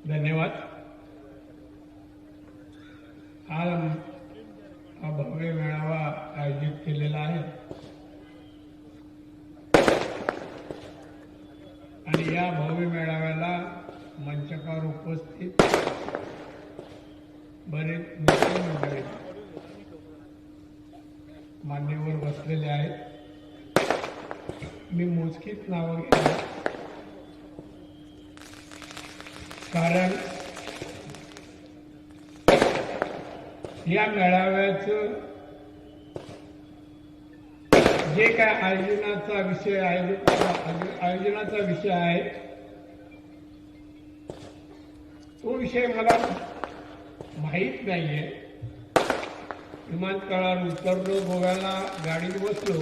धन्यवाद. आज हा भव्य मेळावा आयोजित केलेला आहे आणि या भव्य मेळाव्याला मंचकावर उपस्थित बरेच नेते मंडळी मान्यवर बसलेले आहेत. मी मोजकीच नावं घेतली कारण या मेळाव्याचं जे काय आयोजनाचा विषय आहे तो विषय मला माहीत नाहीये. विमानतळावर उतरलो, गोव्याला गाडीत बसलो,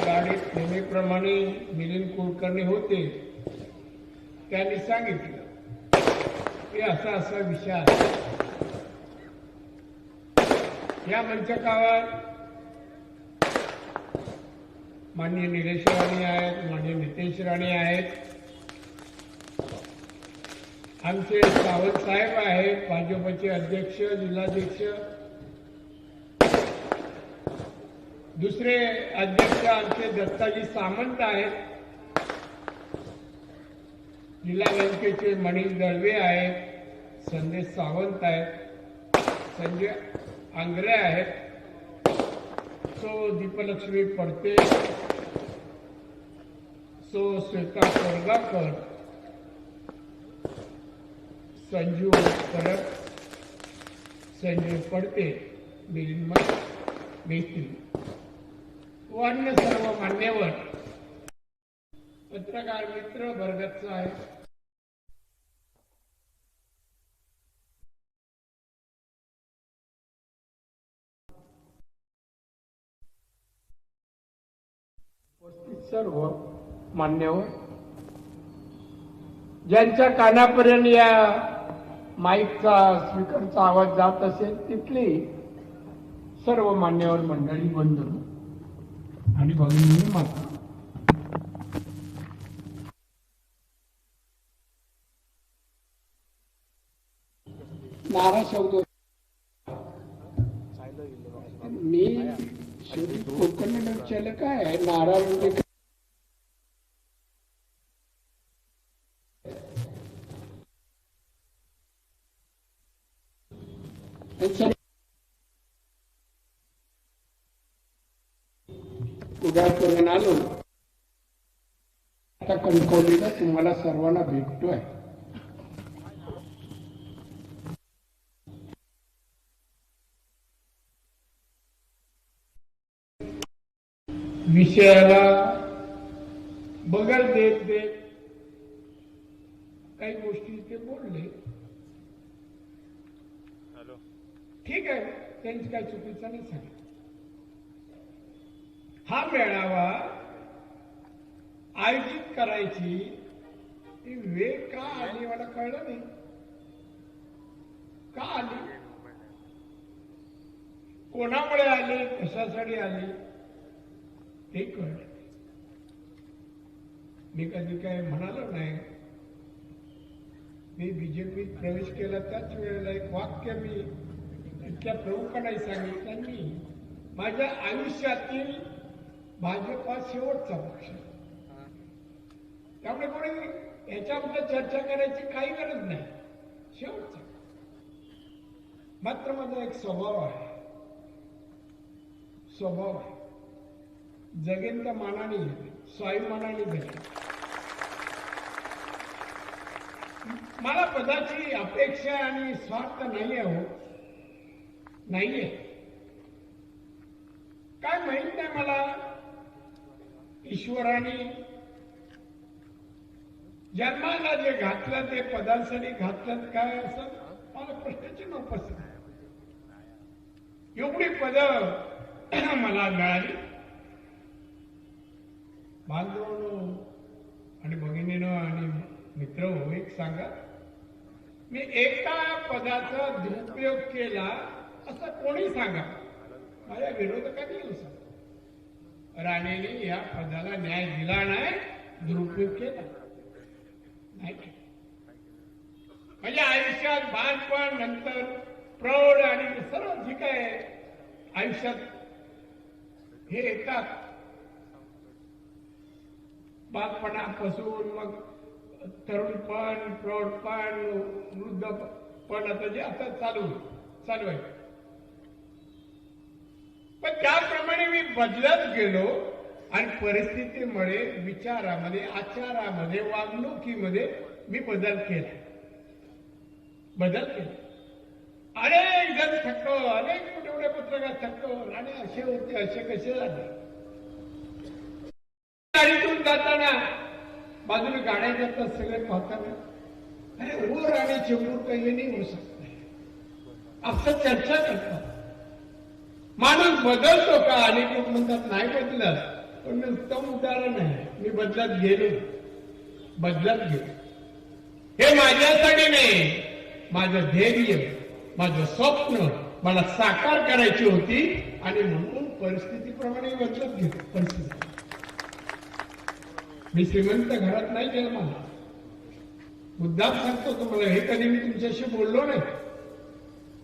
गाडीत नेहमीप्रमाणे मिलिंद कुलकर्णी होते. त्यांनी सांगितलं की असा विषय आहे. या मंचकावर माननीय निलेश राणे आहेत, माननीय नितेश राणे आहेत, आमचे सावंत साहेब आहेत, भाजपचे अध्यक्ष, जिल्हाध्यक्ष, दुसरे अध्यक्ष आमचे दत्ताजी सामंत आहेत, जिल्हा बँकेचे मनीष दळवे आहेत, संदेश सावंत आहेत, संजय आंग्रे आहेत, सो दीपलक्ष्मी पडते, सो श्वेता कोरगाकर, संजू परब, संजय पडते, मिलिंद मेहती व अन्य सर्व मान्यवर, पत्रकार मित्र बरगतचा आहे. सर्व मान्यवर ज्यांच्या कानापर्यंत या माईकचा स्पीकरचा आवाज जात असेल तिथली सर्व मान्यवर मंडळी, बंधू आणि भगिनी माता, नारा शब्द मी शेवटी कोकण चालक आहे. नारा म्हणजे उद्या करून आलो. आता कणकवलीला तुम्हाला सर्वांना भेटतोय. विषयाला बगल देत देत काही गोष्टी ते बोलले. ठीक आहे, त्यांची काही चुकीचं नाही सांगितलं. हा मेळावा आयोजित करायची ती वेळ का आली मला कळलं नाही. का आली, कोणामुळे आली, कशासाठी आली ते कळलं. मी कधी काय म्हणालो नाही. मी बीजेपीत प्रवेश केला त्याच वेळेला एक वाक्य मी इतक्या प्रमुख नाही सांगितलं. मी माझ्या आयुष्यातील भाजपा शेवटचा पक्ष, त्यामुळे कोणी याच्याबद्दल चर्चा करायची काही गरज नाही. शेवटचा मात्र माझा एक स्वभाव आहे, जगेन त्या मानाने स्वाभिमानाने जगेन. मला पदाची अपेक्षा आणि स्वार्थ नाहीये. नाहीये काय माहित नाही मला. ईश्वराने जन्माला जे घातलं ते पदांसाठी घातलं काय असं मला प्रश्नाची नोपस्थित आहे. एवढी पद मला मिळाली. बांधवांनो आणि भगिनीनं आणि मित्र हो, एक सांगा, मी एका पदाचा दुरुपयोग केला असं कोणी सांगा, माझ्या विरोधकांनी येऊ सांगा. राणेने या पदाला न्याय दिला नाही, दुरुपयोग केला नाही. म्हणजे आयुष्यात बालपण, नंतर प्रौढ आणि सर्व जे काय आयुष्यात हे येतात, बालपणापासून मग तरुणपण, प्रौढपण, वृद्धपण, आता जे आता चालू आहे. पण त्याप्रमाणे मी बदलत गेलो आणि परिस्थितीमुळे, विचारामध्ये, आचारामध्ये, वागणुकीमध्ये मी बदल केला. अनेक जण थक्क, अनेक मोठे मोठे पत्रकार थक्क, आणि असे होते, असे कसे झाले. गाडीतून जाताना बाजूला गाड्या जातात, सगळे पाहताना अरे वो राणी चेंबूर का ये नहीं हो सकता, असं चर्चा करतात. माणूस बदलतो का? अनेक लोक म्हणतात नाही बदलत, पण मी उत्तम उदाहरण आहे. मी बदलत गेलो. हे माझ्यासाठी नाही, माझं ध्येय, माझं स्वप्न मला साकार करायची होती आणि म्हणून परिस्थितीप्रमाणे बदलत गेलो. परिस्थिती, मी श्रीमंत घरात नाही जन्माला. मुद्दाम सांगतो तुम्हाला, हे कधी मी तुमच्याशी बोललो नाही.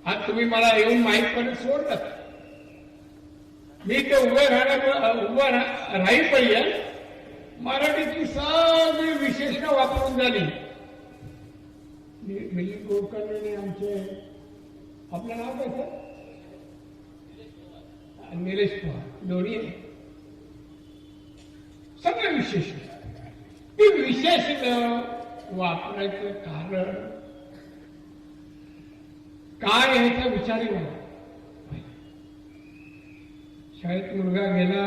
आज तुम्ही मला येऊन माहीतपणे सोडतात. मी ते उभं राही पाहिजे. मराठीची सगळी विशेषणं वापरून झाली. मिलिंद कुलकर्णी आमचे, आपलं नाव काय सर? निलेश पवार, दोन्ही आहे. सगळे विशेषण, ती विशेषणं वापरायचं कारण काय ह्याचा विचारही मला. शाळेत मुलगा गेला,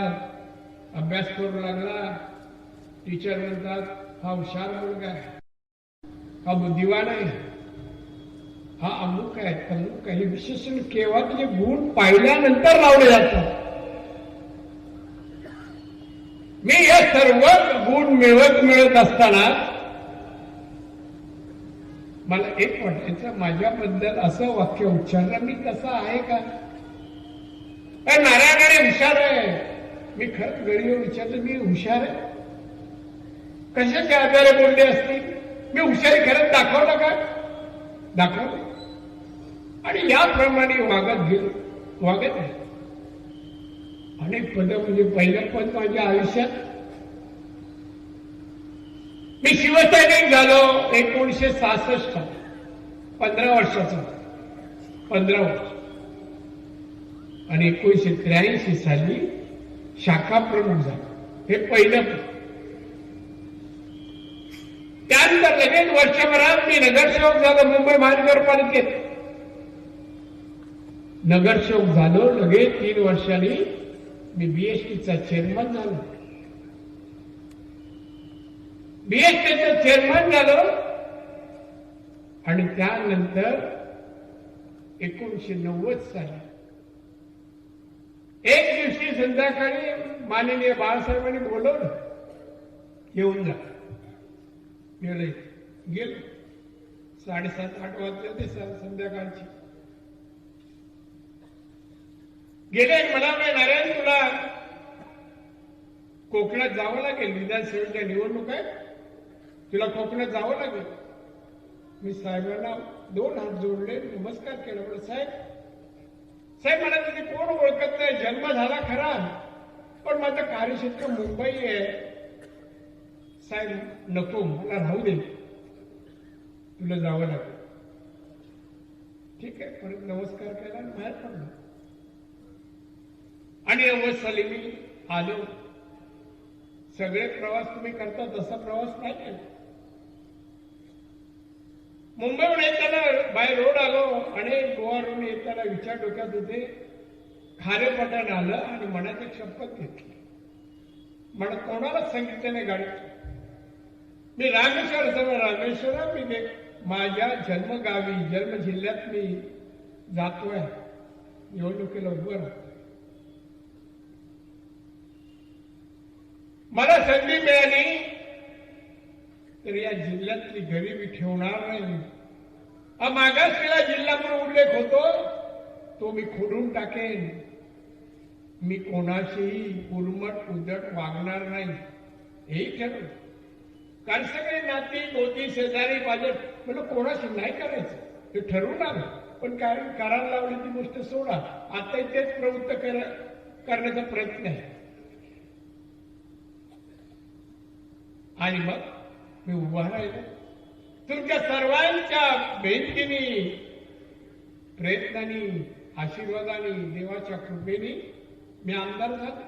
अभ्यास करू लागला, टीचर म्हणतात हा हुशार मुलगा आहे, हा बुद्धिवान आहे, हा अमुक आहे, तमुक आहे. विशेषण केव्हा तुझे गुण पाहिल्यानंतर लावले जातात. मी हे सर्व गुण मिळत असताना मला एक वाटायचं, माझ्याबद्दल असं वाक्य उच्चारलं मी तसं आहे का? नारायणाने हुशार आहे. मी खरंच गरीब विचारलं, मी हुशार आहे? कशाच्या आधारे बोलले असतील? मी हुशारी खरंच दाखवलं का? दाखवलं. आणि याप्रमाणे वागत आहे. अनेक पद, म्हणजे पहिलं पद माझ्या आयुष्यात, मी शिवसैनिक झालो 1966, 15 वर्षाचा, 15 वर्ष. आणि 1983 साली शाखा प्रमुख झालो. हे पहिलं पद. त्यानंतर लगेच वर्षभरात मी नगरसेवक झालो मुंबई महानगरपालिकेत. नगरसेवक झालो, लगेच 3 वर्षांनी मी बीएसटीचा चेअरमन झालो. बीएसटीचं चेअरमन झालो. आणि त्यानंतर 1990 साली एक दिवशी संध्याकाळी माननीय बाळासाहेबांनी बोलवलं, येऊन जा. गेलो. 7:30-8 वाजले होते संध्याकाळची. गेले. मला नारायण, तुला कोकणात जावं लागेल, विधानसभेच्या निवडणूक आहे, तुला कोकणात जावं लागेल. मी साहेबांना 2 हात जोडले, नमस्कार केला. म्हणलं साहेब मला तिथे कोण ओळखत नाही, जन्म झाला खरा, पण माझं कार्यक्षेत्र मुंबई आहे. साहेब नको, मला राहू दे, तुला जावं लागेल. ठीक आहे, परत नमस्कार केला आणि बाहेर पडलो. आणि 90 साली मी आलो. सगळे प्रवास तुम्ही करता तसा प्रवास नाही केला. मुंबईहून येताना बाय रोड आलो आणि गोवावरून येताना विचार डोक्यात होते. खारेपाटण आलं आणि मनात एक शपथ घेतली. मला कोणालाच सांगितलं नाही गाडीत. मी रामेश्वर मी माझ्या जन्मगावी, जन्म जिल्ह्यात मी जातोय, निवडणुकीला उभं राहतोय. मला संधी मिळाली तर या जिल्ह्यातली गरिबी ठेवणार नाही. मागासलेला जिल्हा म्हणून उल्लेख होतो तो मी खोडून टाकेन. मी कोणाशीही उर्मट उद्धट वागणार नाही हेही ठरवलं. कारण सगळे नाती गोती शेजारी भाजप म्हणून कोणाशी नाही करायचं ते ठरवून आलं. पण कारण करायला लावली ती गोष्ट सोडा. आता तेच प्रवृत्त करण्याचा प्रयत्न आहे. आणि मग मी उभा राहिलो तुमच्या सर्वांच्या बेनतीने प्रयत्नांनी आशीर्वादाने देवाच्या कृपेने मी आमदार झालो.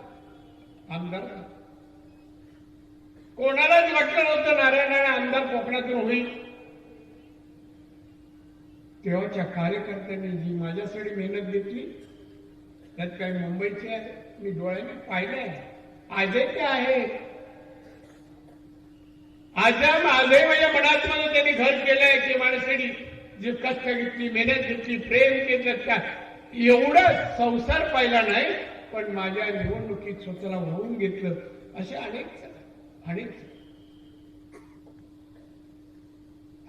कोणालाच वाटलं नव्हतं नारायणाने आमदार कोकणातून होईल. तेव्हाच्या कार्यकर्त्यांनी जी माझ्यासाठी मेहनत घेतली त्यात काही मुंबईचे आहे मी डोळ्याने पाहिलंय. आजही ते आहे. आजही माझ्या मनात त्यांनी घर केलंय की माझ्यासाठी जी कष्ट घेतली मेहनत घेतली प्रेम केलं त्या एवढा संसार पाहिला नाही पण माझ्या निवडणुकीत स्वतःला होऊन घेतलं. असे अनेक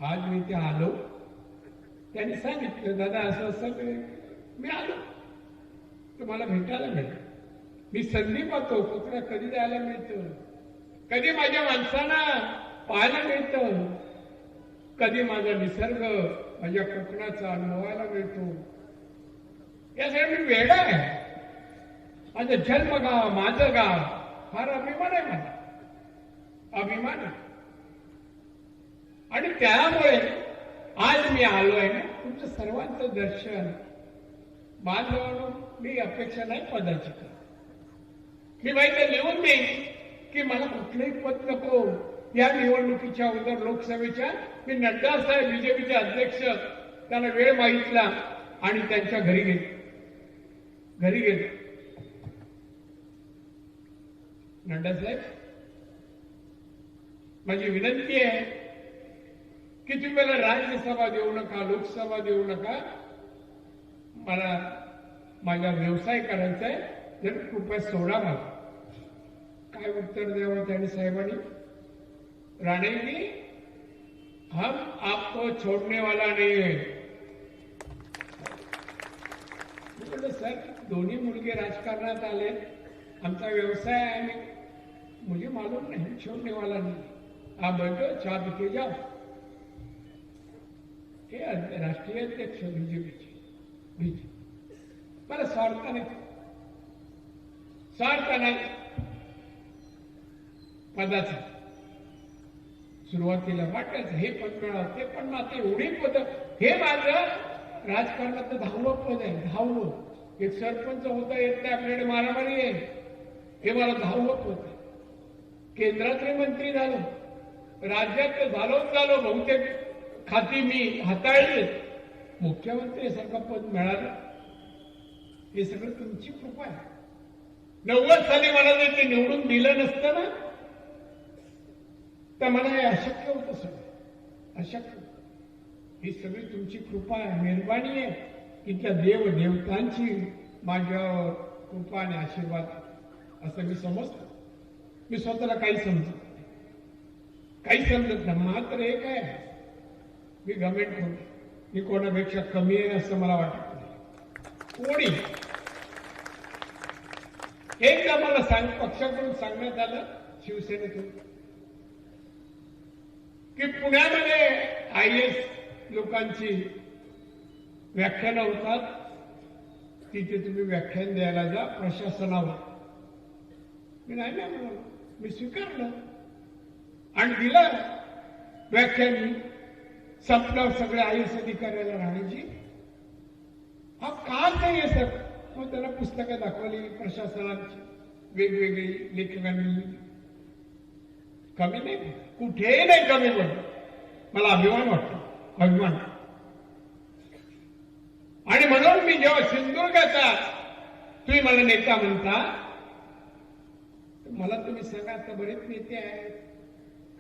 आज मी ते आलो त्यांनी सांगितलं दादा असं असं मी आलो तुम्हाला भेटायला मिळेल. मी संधी पाहतो कोकणात कधी जायला मिळतं कधी माझ्या माणसांना पाहायला मिळतं कधी माझा निसर्ग माझ्या कोकणाचा अनुभवायला मिळतो. यासाठी मी वेडा आहे. माझं जन्मगाव माझं गाव फार अभिमान आहे माझा अभिमान आहे. आणि त्यामुळे आज मी आलोय ना तुमचं सर्वांचं दर्शन बांधवांनो मी अपेक्षा नाही पदाची करत. मी माहिती लिहून देईन की मला कुठलंही पद नको. या निवडणुकीच्या अगोदर लोकसभेच्या मी नड्डा साहेब बीजेपीचे अध्यक्ष त्यांना वेळ मागितला आणि त्यांच्या घरी गेलो. नड्डा साहेब माझी विनंती आहे की तुम्ही मला राज्यसभा देऊ नका लोकसभा देऊ नका. मला माझा व्यवसाय करायचा आहे जर कृपया सोडा मला. काय उत्तर द्यावं त्यांनी साहेबांनी. राणे जी हम आपको छोड़ने वाला नहीं है. म्हटलं सर दोन्ही मुलगे राजकारणात आले आमचा व्यवसाय आहे मुझे मालूम नहीं छोड़ने वाला नहीं. आप बैठो चहा पीके जाओ. हे राष्ट्रीय अध्यक्ष बीजेपीचे मला स्वार्थ नाही पदाचा. सुरुवातीला वाटायचं हे पद मिळावं ते पण आता एवढी पद हे माझं राजकारणात 10वं पद आहे. 10वं. एक सरपंच होता येत नाही आपल्याकडे मारामारी आहे. हे मला 10वं पद आहे. केंद्रातले मंत्री झालो राज्यात झालो बहुतेक खाती मी हाताळली. मुख्यमंत्री सारखं पद मिळालं हे सगळं तुमची कृपा आहे. 90 साली मला जर ते निवडून दिलं नसतं ना तर मला हे अशक्य होतं. सगळं अशक्य. ही सगळी तुमची कृपा आहे मेहरबानी आहे. इथल्या देवदेवतांची माझ्यावर कृपा आणि आशीर्वाद असं मी समजतो. मी स्वतःला काही समजत नाही. मात्र एक आहे मी गमेंट करतो. मी कोणापेक्षा कमी आहे असं मला वाटत नाही. कोणी एकदा मला पक्षाकडून सांगण्यात आलं शिवसेनेतून की पुण्यामध्ये IAS लोकांची व्याख्यानं होतात तिथे तुम्ही व्याख्यान द्यायला जा प्रशासनावर. मी नाही म्हणालो. मी स्वीकारलं आणि दिलं व्याख्यान. मी संपलं सगळ्या IAS अधिकाऱ्याला राहण्याची हा का नाही आहे सर. मग त्याला पुस्तकं दाखवली प्रशासनाची वेगवेगळी लेखकांनी. कमी नाही कुठेही नाही कमी पडलं. मला अभिमान वाटतो अभिमान. आणि म्हणून मी जेव्हा सिंधुदुर्गाचा तुम्ही मला नेता म्हणता मला तुम्ही सांगा आता बरेच नेते आहेत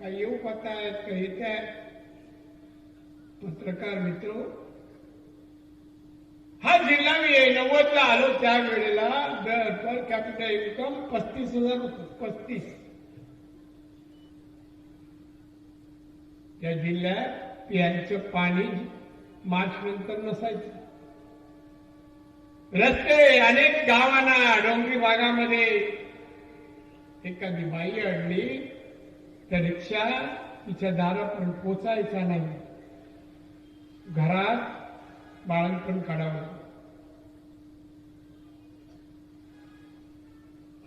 काही येऊ पाहत आहेत काही येत आहेत. पत्रकार मित्र हा जिल्हा मी 90ला आलो त्यावेळेला पर कॅपिटल इन्कम 35,000 होतं. 35 त्या जिल्ह्यात प्यायचं पाणी मार्च नंतर नसायचं. रस्ते अनेक गावांना डोंगरी भागामध्ये एखादी बाई अडली तर रिक्षा तिच्या दारापर्यंत पोचायचा नाही. घरात बाळंतपण काढावं.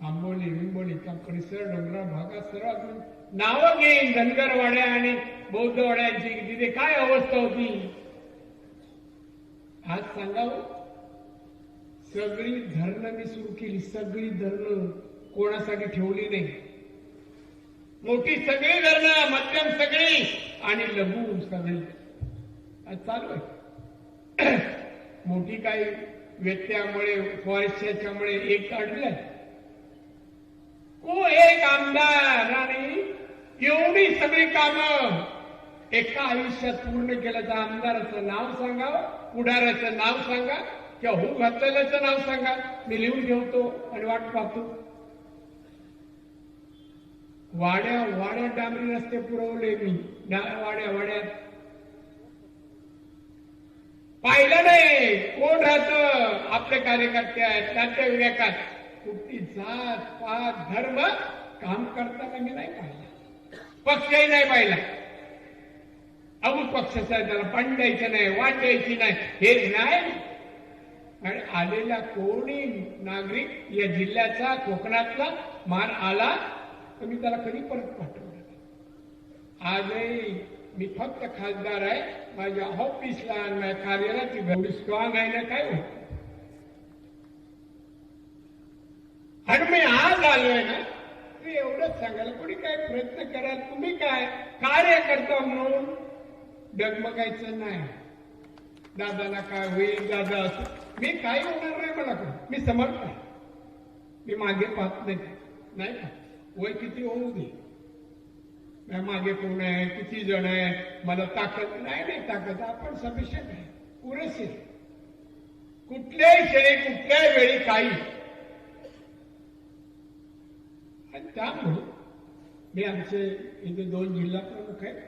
आंबोली विंबोलीचा परिसर डोंगराळ भागात सर्वात नावं घेईन धनगरवाड्या आणि बौद्धवाड्यांची तिथे काय अवस्था होती आज सांगावं. सगळी धरणं मी सुरू केली. सगळी धरणं कोणासाठी ठेवली नाही. मोठी सगळी धरणं, मध्यम सगळी आणि लघु सगळी आज चालू आहे. मोठी काही व्यत्ययामुळे फॉरेस्टच्यामुळे एक अडलंय. एक आमदाराने एवढी सगळी कामं एका आयुष्यात पूर्ण केलं तर आमदाराचं नाव सांगा, पुढाऱ्याचं नाव सांगा किंवा हो घातलेल्याचं नाव सांगा. मी लिहून ठेवतो आणि वाट पाहतो. वाड्या वाड्या डांबरी रस्ते पुरवले मी. वाड्या वाड्यात पाहिलं नाही कोण राहतं. आपले कार्यकर्ते आहेत, नातेवाईक आहेत. कुठली जात पात धर्म काम करताना मी नाही पाहिला. पक्षही नाही पाहिला. अमुक पक्षाचा आहे त्याला पण द्यायचं नाही, वाट द्यायची नाही हे नाही. आणि आलेला कोणी नागरिक या जिल्ह्याचा कोकणातला मार आला तर मी त्याला कधी परत पाठवलं. आजही मी फक्त खासदार आहे. माझ्या ऑफिसला आणि माझ्या कार्यालयाची एवढी स्ट्रॉंग आहे ना काय होत. आणि मी आज आलोय ना मी एवढंच सांगायला कोणी काय प्रयत्न करा. तुम्ही काय कार्यकर्ता म्हणून डगमगायचं नाही. दादाला काय होईल दादा असं मी काही होणार नाही. मला काय मी समर्थ आहे. मी मागे पाहत नाही का वय किती होऊ दे. मागे कोण आहे किती जण आहे मला ताकद नाही ताकद आपण सफिशियंट आहे पुरेसे. कुठल्याही क्षणी कुठल्याही वेळी काही. आणि त्यामुळे मी आमचे इथे 2 जिल्हा प्रमुख आहेत.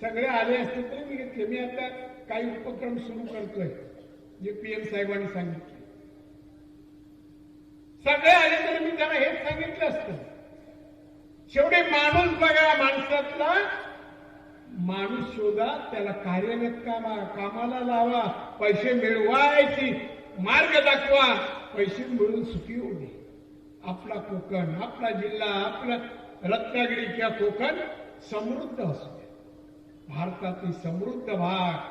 सगळे आले असते तरी मी घेतले. मी आता काही उपक्रम सुरू करतोय जे पीएम साहेबांनी सांगितले. सगळे आले तरी मी त्यांना हेच सांगितलं असतं. शेवटी माणूस बघा. माणसातला माणूस शोधा, त्याला कार्यरत कामाला लावा, पैसे मिळवायची मार्ग दाखवा, पैसे मिळून सुखी होऊ दे. आपला कोकण, आपला जिल्हा, आपला रत्नागिरी किंवा कोकण समृद्ध असू दे. भारतातील समृद्ध भाग.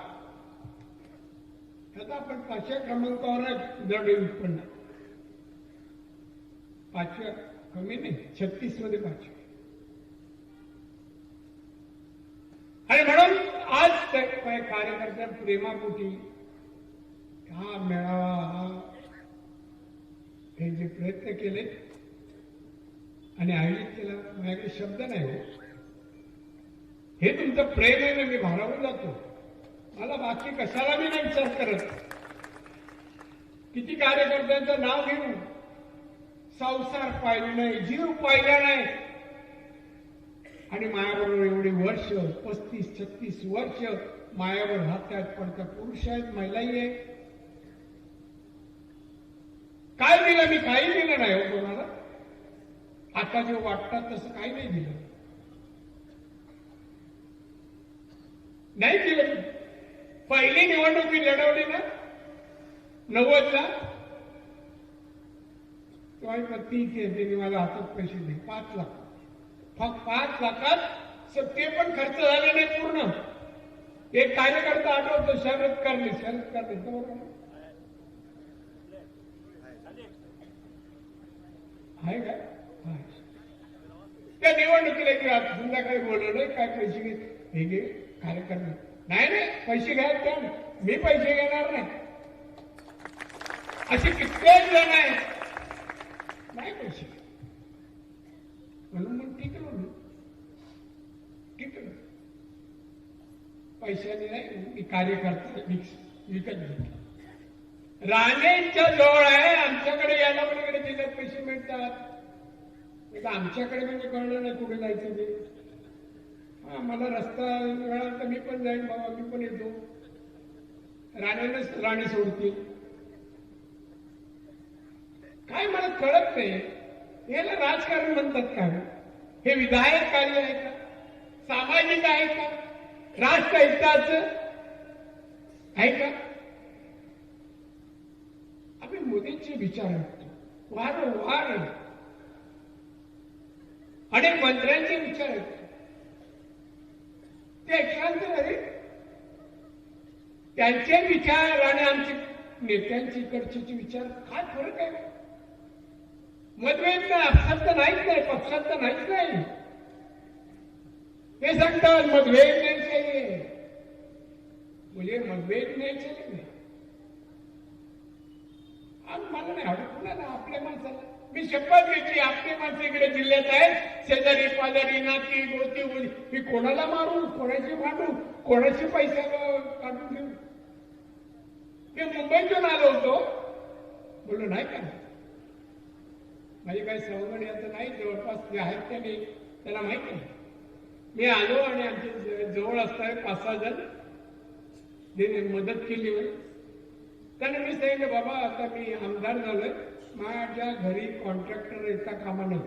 आता आपण 5व्या क्रमांकावर द्रव्य उत्पन्न 5व्या कमी नाही 36 मध्ये 5. आणि म्हणून आज कार्यकर्त्या प्रेमापोटी हा मेळावा हे जे प्रयत्न केले आणि आयोजित केला माझ्याकडे शब्द नाही हो. हे तुमचं प्रेम आहे ना मी भारावून जातो. मला बाकी कशाला मी नाही विचार करत. किती कार्यकर्त्यांचं नाव घेऊन संसार पाहिलं नाही, जीव पाहिला नाही. आणि मायाबरोबर एवढी वर्ष 35-36 वर्ष मायावर राहतात. पडत्या पुरुष आहेत, महिलाही आहे. काय दिलं मी? काही दिलं नाही हो कोणाला. आता जे वाटतात तसं काही नाही दिलं. नाही दिलं. पहिली निवडणूक मी लढवली ना 90ला तेव्हा 30 त्यांनी मला हातात पैसे दिले 5 लाख. फक्त 5 लाखात ते पण खर्च झाले नाही पूर्ण. एक कार्यकर्ता आठवतो शरद करणे आहे का? त्या निवडणुकीला की संध्याकाळी बोलवलं काय पैसे घे कार्यकर्ता नाही पैसे घ्यायला त्या मी पैसे घेणार नाही. असे कित्येक जण आहेत नाही पैसे म्हणून मग टिकलो. पैशाने नाही कार्यकर्ता विकत घेतला. राणेंच्या जवळ आहे. आमच्याकडे यायला पलीकडे जिल्ह्यात पैसे मिळतात. आमच्याकडे म्हणजे कळलं नाही कुठे जायचं ते. मला रस्ता मिळाला तर मी पण जाईन बाबा, मी पण येतो. राणे सोडतील काय मला कळत नाही. याला राजकारण म्हणतात का? हे विधायक कार्य आहे का? सामाजिक आहे का? राष्ट्रहिताचं आहे का? आम्ही मोदींचे विचार ऐकतो वारंवार, अनेक मंत्र्यांचे विचार ऐकतो. ते ऐकल्यानंतर अरे त्यांचे विचार आणि आमचे नेत्यांचे इकडचे विचार काय फरक आहे? मतभेद नाही, अपसात तर नाहीच नाही, पक्षात तर नाहीच नाही. ते सांगतात मतभेद नाही चाहिए, मुझे मतभेद नाही चाहिए. मला नाही आवडत कुणाला आपल्या माणसाला. मी शपथ घेतली आपली माणसं इकडे जिल्ह्यात आहेत, शेजारी पाजारी नाती गोती मी कोणाला मारू, कोणाशी भांडू, कोणाशी पैसा काढून घेऊ. मी मुंबईतून आलो होतो, बोललो नाही का माझी काही सवगड याचं नाही, जवळपास जे आहेत त्यांनी त्याला माहिती आहे. मी आलो आणि आमच्या जवळ असताना 5-6 जण मदत केली म्हणे. त्याने मी सांगितलं बाबा आता मी आमदार झालोय, माझ्या घरी कॉन्ट्रॅक्टर येता कामा नाही.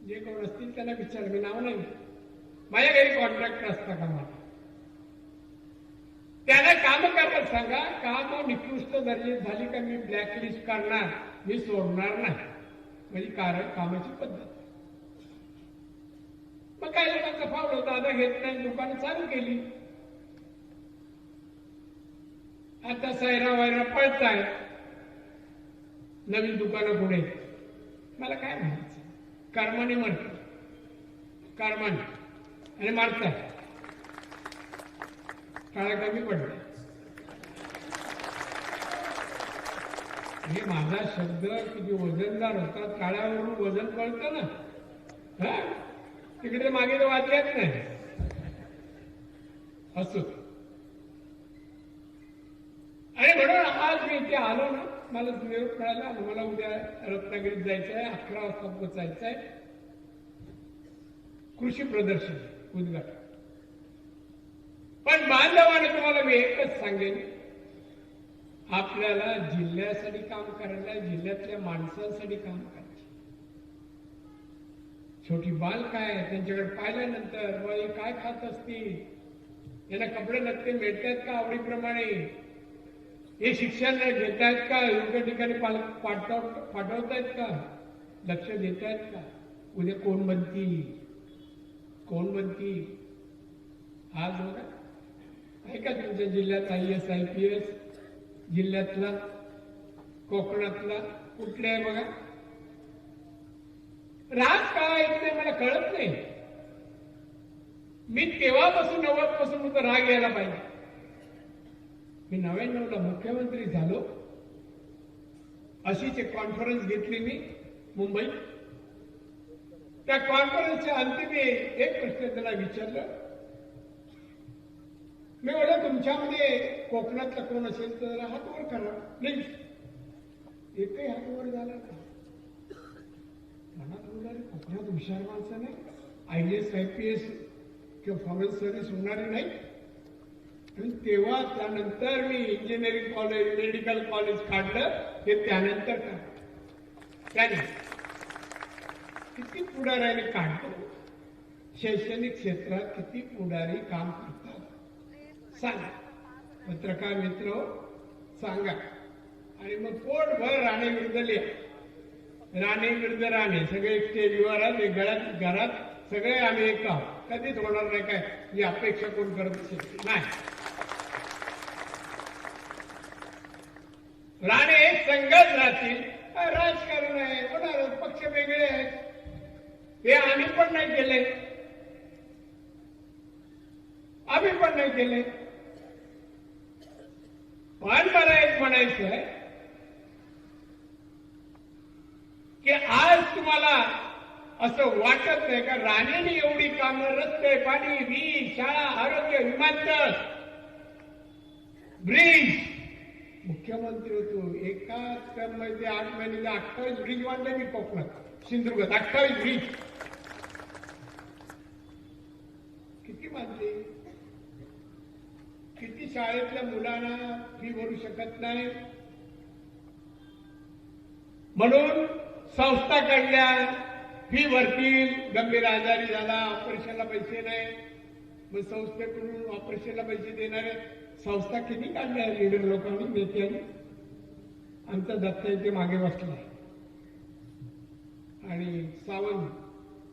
जे कोण असतील त्यांना विचार, मी नाव नाही, माझ्या घरी कॉन्ट्रॅक्टर असता कामा नाही. त्यांना काम करायला सांगा, काम निकृष्ट दर्जे झाली का मी ब्लॅकलिस्ट करणार, मी सोडणार नाही. म्हणजे कामाची पद्धत. मग काही लोकांचा फावलं, दादा घेत नाही, दुकानं चालू केली. आता सैरा वैरा पळताय नवीन दुकानं पुढे. मला काय म्हणायचं, कर्माने मरत, कर्माने आणि मारताय, काळा कमी पडला. हे माझा शब्द किती वजनदार होता, काळ्यावरून वजन कळतं ना. तिकडे मागे तर वाचल्याच नाही. असो, आणि म्हणून आज मी इथे आलो ना, मला निरोप मिळाला. मला उद्या रत्नागिरीत जायचं आहे, 11 वाजता पोचायचं आहे. कृषी प्रदर्शन उद्घाटन. पण बांधवाने तुम्हाला मी एकच सांगेन, आपल्याला जिल्ह्यासाठी काम करायला, जिल्ह्यातल्या माणसांसाठी काम करायचं. छोटी बाल काय त्यांच्याकडे पाहिल्यानंतर हे काय खात असतील, यांना कपडे नक्की मिळतात का आवडीप्रमाणे, हे शिक्षण घेत आहेत का, योग्य ठिकाणी पाठवतायत का, लक्ष देत आहेत का, उद्या कोण बनतील, कोण बनतील. आज बघा आहे का तुमच्या जिल्ह्यात IAS IPS, जिल्ह्यातला कोकणातला कुठले आहे बघा. राज का येत नाही मला कळत नाही. मी तेव्हापासून 90 पासून तर राग यायला पाहिजे. मी 99ला मुख्यमंत्री झालो, अशीच एक कॉन्फरन्स घेतली मी मुंबईत. त्या कॉन्फरन्सच्या अंती मी एक प्रश्न त्याला विचारलं. मी म्हटलं तुमच्यामध्ये कोकणातला कोण असेल तर हात वर करा प्लीज. एकही हात वर झाला नाही. मनात बोलणारे कोकणात हुशार माणसं नाही, IAS IPS किंवा फॉरेन सर्व्हिस होणारे नाही. आणि तेव्हा त्यानंतर मी इंजिनिअरिंग कॉलेज, मेडिकल कॉलेज काढलं, हे त्यानंतर त्याने किती पुढाऱ्याने काढतो. शैक्षणिक क्षेत्रात किती पुढारी काम करतात सांगा, पत्रकार मित्र सांगा. आणि मग पोटभर राणे विरुद्ध लिहा, राणे विरुद्ध राणे, सगळे स्टेजवर आले, घरात सगळे आम्ही एक आहोत. कधीच होणार नाही काय ही अपेक्षा कोण करत असेल नाही. राणे एक संघच राहतील, राजकारण आहे होणार, पक्ष वेगळे आहेत, हे आम्ही पण नाही केले, आम्ही पण नाही केले. पण मला एक म्हणायचं आहे की आज तुम्हाला असं वाटत नाही का राणेने एवढी कामं, रस्ते, पाणी, वीज, शाळा, आरोग्य, विमानतळ, ब्रिज, मुख्यमंत्री होतो एका टर्ममध्ये 8 महिन्याचे 28 ब्रिज बांधले मी कोकणात, सिंधुदुर्गात 28 ब्रिज. मानते. किती शाळेतल्या मुलांना फी भरू शकत नाही म्हणून संस्था काढल्या, फी भरतील. गंभीर आजारी झाला, ऑपरेशनला पैसे नाही, मग संस्थेकडून ऑपरेशनला पैसे देणारे संस्था किती काढल्या लीडर लोकांनी, नेत्यांनी. आमचा दत्ता इथे मागे बसलाय आणि सावंत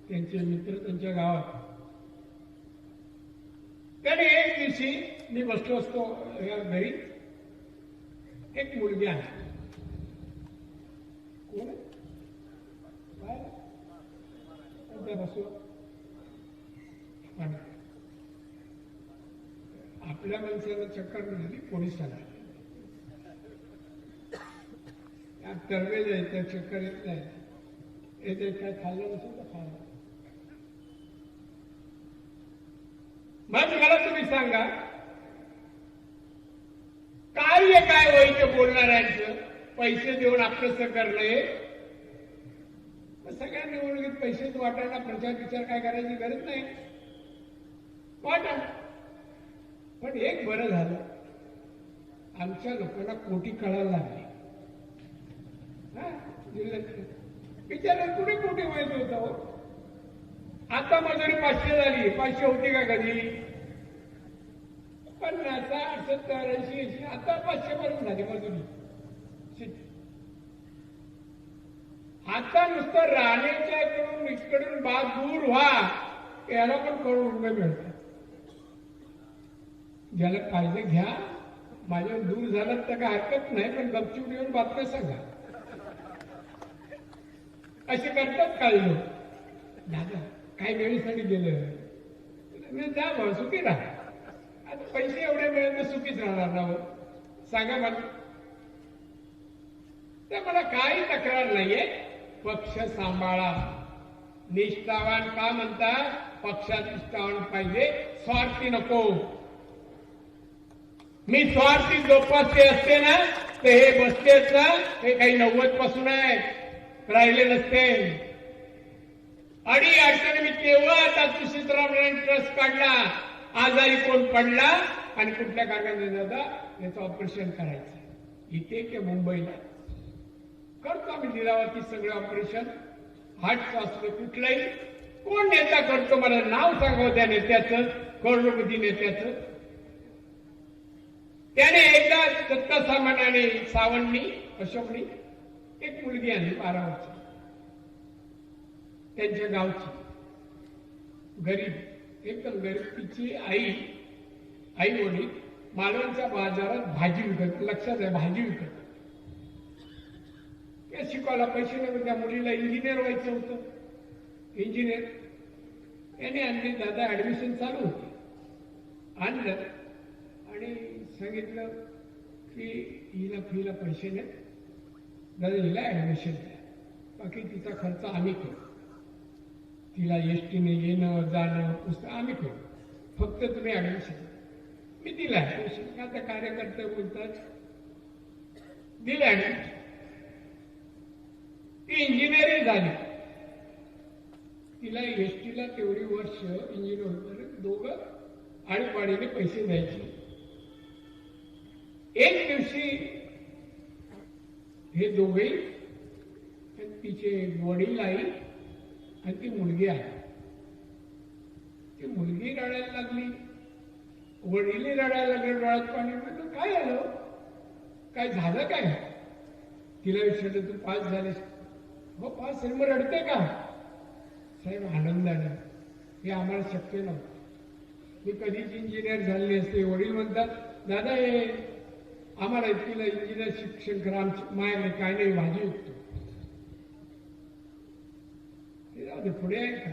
त्यांचे मित्र त्यांच्या गावात. त्याने एक दिवशी मी बसलो असतो या घरी, एक मुलगी आहे. कोण बसलो, आपल्या माणसाला चक्कर झाली, पोलिसाला तरबेज आहे, त्या चक्कर येत नाही. येते काय खाल्लं नसेल तर खाल्लं. मग मला तुम्ही सांगा, कार्य काय व्हायचं बोलणाऱ्यांचं? पैसे देऊन आपलंसं करणं हे. मग सगळ्या निवडणुकीत पैसेच वाटायला प्रचार विचार काय करायची गरज नाही, वाटा. पण एक बरं झालं, आमच्या लोकांना कोटी कळायला लागली. बिचारा कुठे कोटी माहित होता हो. आता मजुरी 500 झाली, 500 होती का कधी? 50, 60, 70, 80, आता 500 पर्यंत झाली मजुरी. आता नुसतं राणेच्याकडून इकडून बाज दूर व्हा, याला पण करोड रुपये मिळतात. ज्याला पाहिजे घ्या, माझ्या दूर झालं तर काय हरकत नाही, पण गपचूप येऊन बातम्या सांगा. असे करतात काही लोक. दादा काही वेळेसाठी गेलं, मी जा भाऊ सुखी राहा. आता पैसे एवढे मिळेल तर सुखीच राहणार ना. सांगा मला. तर मला काही तक्रार नाहीये. पक्ष सांभाळा, निष्ठावान का म्हणतात? पक्षात निष्ठावान पाहिजे, स्वार्थी नको. मी स्वार्थी जोपासते असते ना, तर हे बसतेच ना, हे काही 90 पासून आहे, राहिले नसते. आणि अडचण मी केव्हा आता तुळशीराम ट्रस्ट काढला, आजारी कोण पडला आणि कुठल्या कारणाने दादा याचं ऑपरेशन करायचं, इथे की मुंबईला करतो आम्ही लीलावती सगळं ऑपरेशन. हार्टचं असलं कुठलंही, कोण नेता करतो मला नाव सांगावं त्या नेत्याचं, करोडपती नेत्याचं. त्याने एकदा दत्ता सामंतांनी, सावंतनी, अशोकनी एक मुलगी आणली 12 वर्ष, त्यांच्या गावची, गरीब, एकदम गरीब. तिची आई वडील मालवणच्या बाजारात भाजी विकत, लक्षात आहे भाजी विकत. त्या शिकवायला पैसे नाही, त्या मुलीला इंजिनियर व्हायचं होतं. इंजिनियर याने आणली. दादा ऍडमिशन चालू होती, आणलं आणि सांगितलं की हिला फीला पैसे नाही, दादा हिला ऍडमिशन द्या, बाकी तिचा खर्च आम्ही करू. तिला एसटीने येणं जाणं पुस्तक आम्ही करू, फक्त तुम्ही ऍडमिशन. मी दिलं ऍडमिशन. आता कार्यकर्ते बोलतात, दिलं ऍडमिशन. ती इंजिनिअरिंग झाली. तिला एसटीला तेवढी वर्ष इंजिनियर होतं, दोघं आळीपाडीने पैसे द्यायचे. एक दिवशी हे दोघेही, तिचे वडील आई आणि ती मुलगी आहे. ती मुलगी रडायला लागली, वडीलही रडायला लागले, डोळ्यात पाणी. म्हटलं काय आलं, काय झालं काय? तिला विचारलं तू पास झालीस? हो पास झाली. मग रडते का? साहेब आनंदाने. हे आम्हाला शक्य नव्हतं, मी कधीच इंजिनियर झाले असते. वडील म्हणतात दादा हे आम्हाला तिला इंजिनियर शिक्षण करा, आमची मायाने काय नाही भाजी विकतो. पुढे आहे का?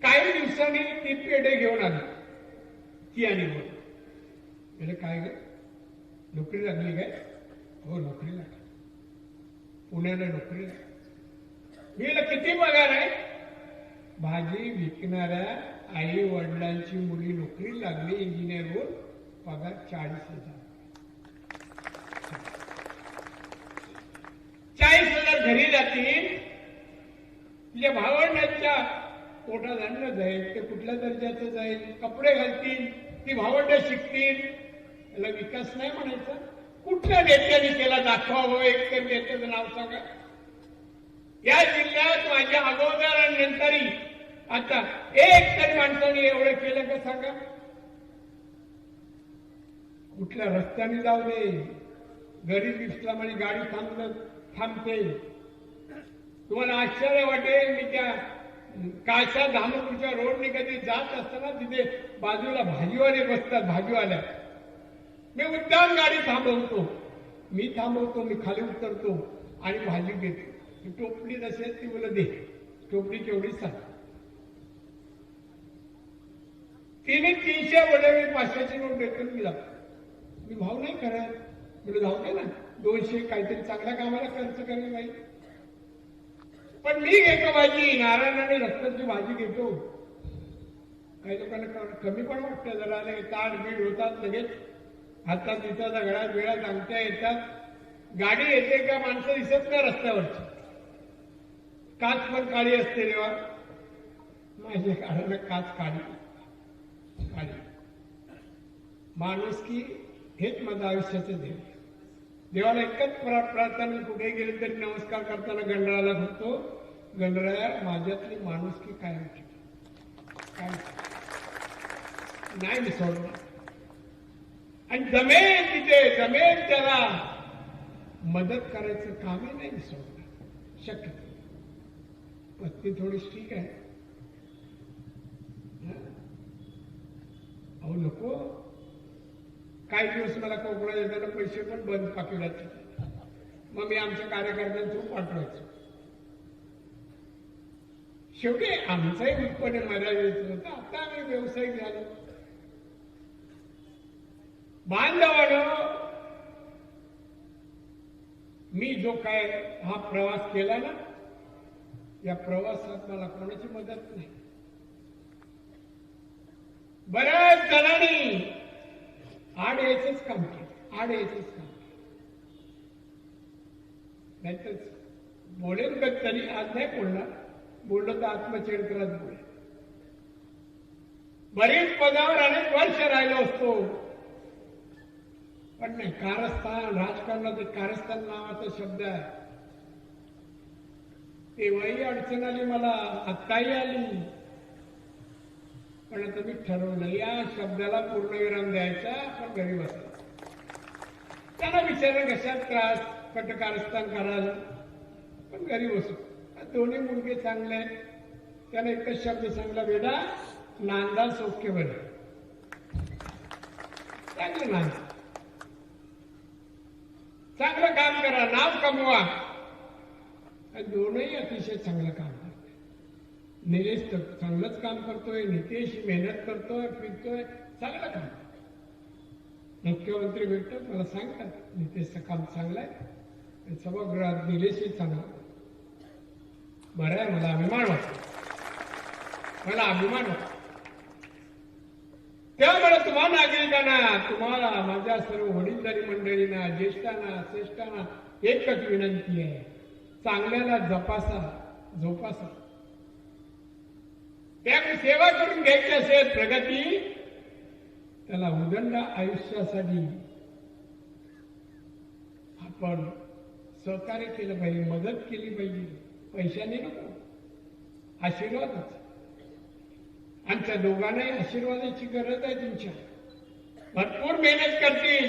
काही दिवसांनी ती पेढे घेऊन आली, ती आणि म्हणजे काय ग नोकरी लागली काय? हो नोकरी लागली, पुण्याला नोकरी लागली. मी किती पगार आहे? भाजी विकणाऱ्या आई वडिलांची मुली नोकरी लागली इंजिनियर होऊन, पगार 40,000. 40,000 घरी जातील. तिच्या भावंडांच्या पोटात अन्न जाईल, ते कुठल्या दर्जाचं जाईल, कपडे घालतील, ती भावंड शिकतील, याला विकास नाही म्हणायचा. कुठल्या नेत्याने केला दाखवावं, एक तर नेत्याचं नाव सांगा. या जिल्ह्यात माझ्या अगोदर आणि नंतरही आता एक तरी माणसाने एवढं केलं का सांगा. कुठल्या रस्त्याने जाऊ दे, गरीब इस्लामाने गाडी थांबते. तुम्हाला आश्चर्य वाटेल, मी त्या काशा धामपूरच्या रोडने कधी जात असताना तिथे बाजूला भाजीवाले बसतात, भाजीवाल्या. मी मुद्दाम गाडी थांबवतो, मी खाली उतरतो आणि भाजी घेतो. टोपली नसेल ती मला दे, टोपली केवढी सांग. तिने 300 वडे, मी 500ची नोट देतो, मी जातो. मी भाव नाही करत, म्हणजे जाऊ दे ना, 200 काहीतरी चांगल्या कामाला खर्च करायला पाहिजे. पण मी घेतो भाजी, नारायण आणि रक्ताची भाजी घेतो. काही लोकांना कमी पण वाटतं, जरा ताट बीड होतात, लगेच हातात दिसतात, दगडात वेळात अंगठ्या येतात, गाडी येते का माणसं दिसत नाही रस्त्यावरची, काच पण काळी असते. तेव्हा माझ्या काळाला काच काळी काळी. माणुसकी हेच माझं आयुष्याचं देव. देवाला एकच प्रार्थना, कुठे गेले तरी नमस्कार करताना गणरायाला म्हणतो, गणराया माझ्यातली माणुसकी काय काय नाही विसरणार. आणि जमेल तिथे, जमेल त्याला मदत करायचं कामही नाही विसरणार शक्य. पत्नी थोडी ठीक आहे, अहो नको. काही दिवस मला कोकणात येताना पैसे पण बंद पाकिटाचे, मग मी आमच्या कार्यकर्त्यांना पाठवायचो. शेवटी आमचंही उत्पन्न मर्यादित होतं. आता आम्ही व्यावसायिक झालो. बांधवानं मी जो काय हा प्रवास केला ना, या प्रवासात मला कोणाची मदत नाही. बऱ्याच जणांनी आड यायचंच काम केलं, आड यायचंच काम केलं. नाहीतर बोलेल का तरी आज नाही बोलणार, बोललं तर आत्मचरित्रात बोलेल. बरीच पदावर अनेक वर्ष राहिलो असतो, पण नाही. कारस्थान, राजकारणात कारस्थान नावाचा शब्द आहे. तेव्हाही अडचण आली मला, आत्ताही आली. पण आता मी ठरवलं, या शब्दाला पूर्णविराम द्यायचा, पण घरी बसायचं. त्यांना विचारलं कशात त्रास, कारस्थान करायला, पण घरी बसू. दोन्ही मुलगे चांगले आहेत. त्याने एकच शब्द सांगला, बेटा नांदा सौख्य बरं, चांगलं नांदा, चांगलं काम करा, नाव कमवा. दोनही अतिशय चांगलं काम करतात. निलेश तर चांगलंच काम करतोय, नितेश मेहनत करतोय, फिरतोय, चांगलं काम. मुख्यमंत्री भेटतात, मला सांगतात नितेशचं काम चांगलं आहे, सभागृहात निलेशही चांगला. बरं आहे, मला अभिमान वाटतो, मला अभिमान वाटतो. त्यामुळे तुम्हा नागरिकांना, तुम्हाला, माझ्या सर्व वडीलधारी मंडळींना, ज्येष्ठांना, श्रेष्ठांना एकच विनंती आहे, चांगल्याला जोपासा. त्यामुळे सेवा करून घ्यायची असेल प्रगती, त्याला उदंड आयुष्यासाठी आपण सहकार्य केलं पाहिजे, मदत केली पाहिजे. पैशाने नको, आशीर्वादच. आमच्या दोघांनाही आशीर्वादाची गरज आहे तुमच्या. भरपूर मेहनत करतील,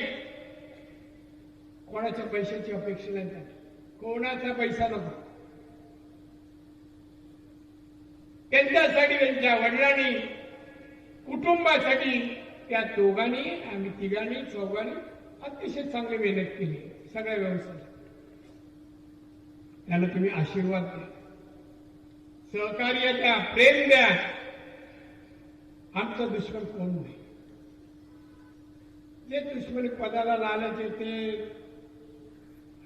कोणाच्या पैशाची अपेक्षा नाही, कोणाचा पैसा नको. त्यांच्यासाठी, त्यांच्या वडिलांनी, कुटुंबासाठी त्या दोघांनी, आम्ही तिघांनी, चौघांनी अतिशय चांगली मेहनत केली सगळ्या व्यवसायात. त्यांना तुम्ही आशीर्वाद द्या, सहकार्य द्या, प्रेम द्या. आमचा दुश्मन कोण नाही. जे दुश्मन पदाला लालच येते,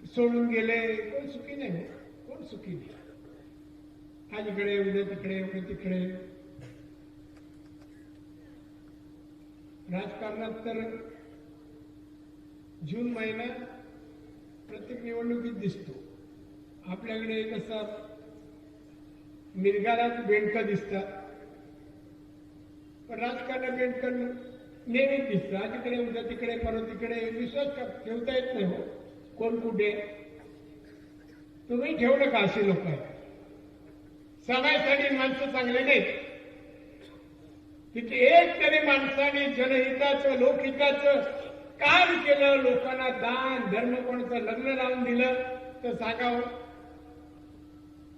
सोडून गेले, कोण सुखी नाही, कोण सुखी नाही. आज इकडे, उद्या तिकडे, उद्या तिकडे. राजकारणात तर जून महिना प्रत्येक निवडणुकीत दिसतो. आपल्याकडे कसं मिरगाला बेंडकं दिसतात, पण राजकारण बेंड करणं नेहमी दिसतं. आज तिकडे उद्या तिकडे परत तिकडे विश्वास ठेवता येत नाही हो. कोण कुठे तुम्ही ठेवलं का अशी लोक आहेत. समाजासाठी माणसं चांगले नाहीत. तिथे एक तरी माणसाने जनहिताचं लोकहिताचं काम केलं, लोकांना दान धर्म कोणाचं लग्न लावून दिलं तर सांगावं.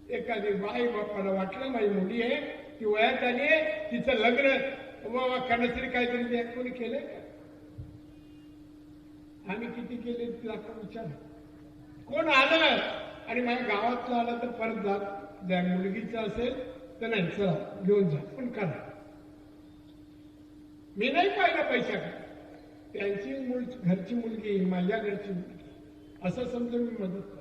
एखादी बाई बापाला वाटलं माझी मुली आहे, ती वयात आली आहे, तिचं लग्न बाबा करण्यासाठी काहीतरी द्या. कोणी केलंय का? आम्ही किती केले तिला विचार. कोण आलं आणि माझ्या गावातलं आलं तर परत जात द्या. मुलगीचं असेल तर नाही, चला घेऊन जा, पण करा. मी नाही पाहिलं पैशाकडे. त्यांची घरची मुलगी माझ्या घरची मुलगी असं समजून मी मदत करतो.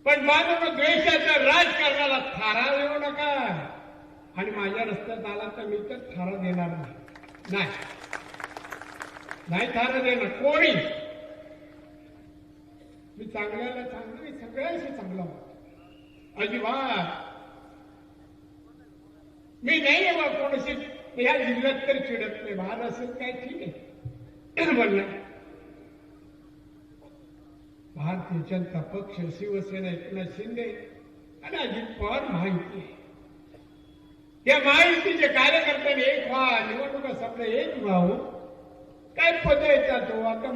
पण माझ्या द्वेषाच्या राजकारणाला थारा देऊ नका. आणि माझ्या रस्त्यात आला तर मी तर थारा देणार नाही. नाही थारा देणार कोणी. मी चांगल्याला चांगलं, मी सगळ्यांशी चांगला होतो. अजिबात मी नाही आहे बा कोणाशी या जिल्ह्यात तरी चिडत नाही. बाहेर असेल काय ठीक आहे म्हणलं. भारतीय जनता पक्ष, शिवसेना, एकनाथ शिंदे आणि अजित पवार महायुती आहे. या महायुतीचे कार्यकर्त्यांनी एक व्हा, निवडणुका सगळं एक व्हावं. काय पद येतात हो. आता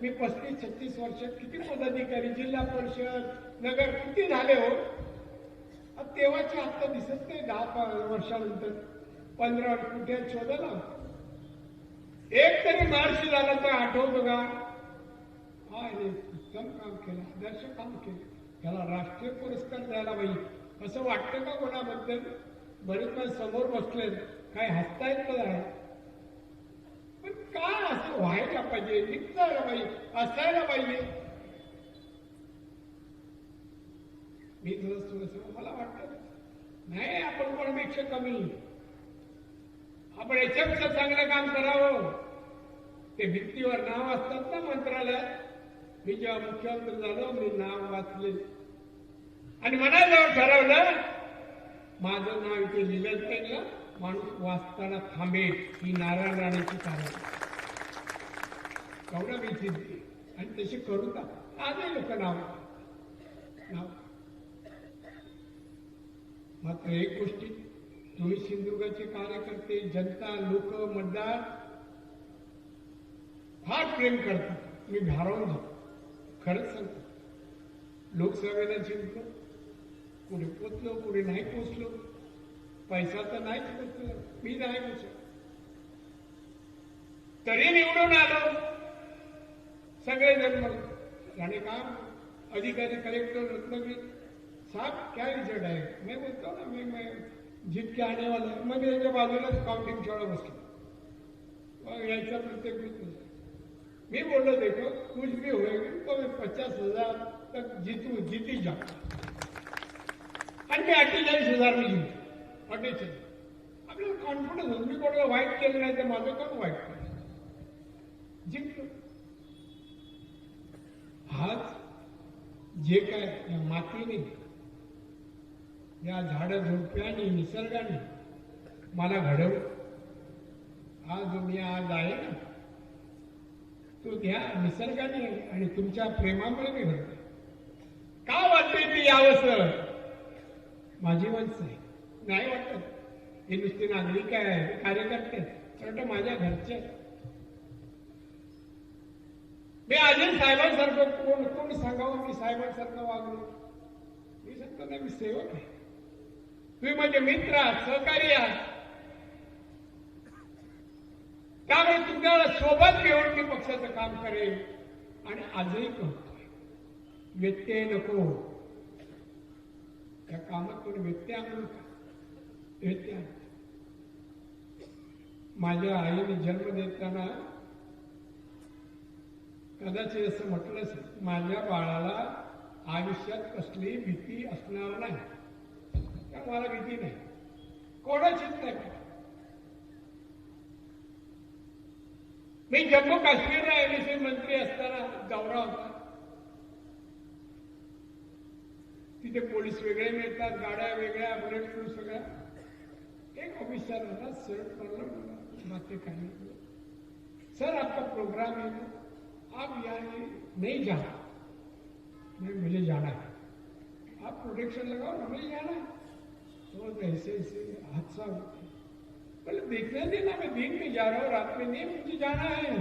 मी 35-36 वर्षात किती पदाधिकारी, जिल्हा परिषद, नगर किती झाले हो. तेव्हाचे आता दिसत नाही. 10 वर्षानंतर 15 कुठे शोधायला. एक तरी मार्च झाला तर आठवतो का? हा उत्तम काम केलं, आदर्श काम केलं, त्याला राष्ट्रीय पुरस्कार द्यायला पाहिजे असं वाटतं का कोणाबद्दल? बरेच पण समोर बसले, काय हसतायत का? पण काय असं व्हायला पाहिजे, निघायला पाहिजे, असायला पाहिजे. मी थोडस मला वाटतं नाही आपण कोणापेक्षा कमी, आपण याच्यापेक्षा चांगलं काम करावं. ते भित्तीवर नाव असतात ना मंत्रालयात. मी जेव्हा मुख्यमंत्री झालो मी नाव वाचले आणि मनाजवळ ठरवलं माझं नाव इथे लिहिलं पाहिजे. माणूस वाचताना थांबेल ही नारायण राणेची कारण एवढं मी चिंते आणि तशी करू का. आजही लोक नाव मात्र एक गोष्टी, तुम्ही सिंधुदुर्गाचे कार्यकर्ते, जनता, लोक, मतदार फार प्रेम करतात. मी भारावून जातो, खरंच सांगतो. लोकसभेला जिंकलो, कुठे पोचलो, कुठे नाही पोचलो. पैसा तर नाहीच पोचलो, मी नाही पोचलो, तरी निवडून आलो. सगळेजण मग आणि काम अधिकारी, कलेक्टर, रत्नागिरी साहब क्या रिजल्ट आहे. मैं बोलतो ना मैं जीत के आने वाला. मग याच्या बाजूलाच काउंटिंग छोड़ा बसलो. यायचा प्रत्येक मी बोललो देखो कुछ भी होएगा तो मैं 50,000 तक जीती जाऊ. आणि मी 48,000 मी जिंकतो. 48 आपल्याला कॉन्फिडन्स होतो. मी कोणाला वाईट केलं नाही तर माझं कोण वाईट केलं, जिंकलो. आज जे काय या मातीने, या झाडं झुडप्यानी, निसर्गाने मला घडवलं. हा जो मी आज आहे ना तो त्या निसर्गाने आणि तुमच्या प्रेमामुळे मी घडतो. का वाटते ती यावंसं? माझी माणसं आहे, नाही वाटत हे नुसते नागरिक आहे, कार्यकर्ते, तर माझ्या घरचे. मी अजून साहेबांसारखं कोण सांगावं मी साहेबांसारखं वागलो. मी सांगतो नाही, मी सेवक आहे. तुम्ही माझे मित्र आहात, सहकारी आहात. त्यामुळे तुमच्याला सोबत घेऊन मी पक्षाचं काम करेन आणि आजही करतोय. व्यत्यय नको, त्या कामात कोणी व्यत्यय आणू नका. व्यत्यय माझ्या आईने जन्म देताना कदाचित असं म्हटलं असेल, माझ्या बाळाला आयुष्यात कसली भीती असणार नाही. त्या मला भीती नाही, कोणाचीच नाही. मी जम्मू काश्मीरला एमएससी मंत्री असताना दौरा होता. तिथे पोलीस वेगळे मिळतात, गाड्या वेगळ्या, बुलेट प्रूफ सगळ्या. एक ऑफिसर आना शर्ट पहन बातें करने को, सर आपका प्रोग्राम है ना, आप यहाँ नहीं जाना। मुझे जाना है, आप प्रोटेक्शन लगाओ ना, मुझे जाना है। तो ऐसे ऐसे हादसा होता है, पहले देखने देना, मैं दिन में जा रहा हूँ, रात में नहीं, मुझे जाना है।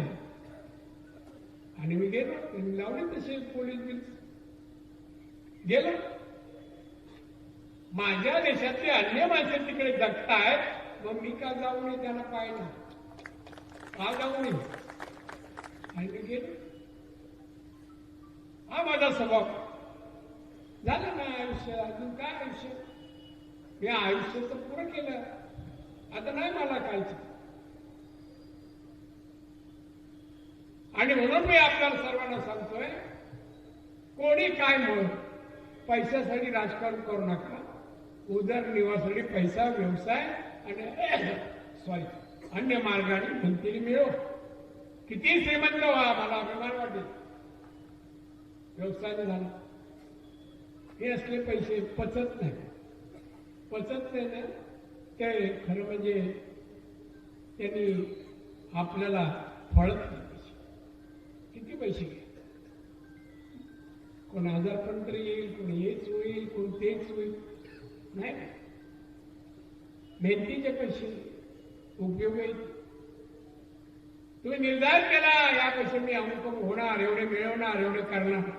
आणि मी गेलो, त्यांनी लावले तसे पोलीस बिल, गेलो। माझ्या देशातले अन्य माणसं तिकडे जगतायत, मग मी का जाऊ नये त्यांना पाहिलं, का जाऊ नये? आणि मी गेलो। हा माझा स्वभाव झालं ना आयुष्य, अजून काय आयुष्य, मी आयुष्याचं पुरं केलं, आता नाही मला कायचं। आणि म्हणून मी आपल्याला सर्वांना सांगतोय, कोणी काय म्हणून पैशासाठी राजकारण करू नका। उदरनिर्वाहासाठी पैसा, व्यवसाय आणि अन्य मार्गाने म्हणतील मिळो, किती श्रीमंत व्हा, मला अभिमान वाटेल। व्यवसाय झाला, हे असले पैसे पचत नाही, पचत नाही ना, ते खरं म्हणजे त्यांनी आपल्याला फळत नाही पैसे। किती पैसे घ्या, कोण आजारपण तरी येईल, कोण हेच होईल, कोण तेच होईल, नाही मेहनतीचे पैसे उपयोग येईल। तुम्ही निर्धार केला, या पैसे मी अमुक होणार, एवढे मिळवणार, एवढे करणार।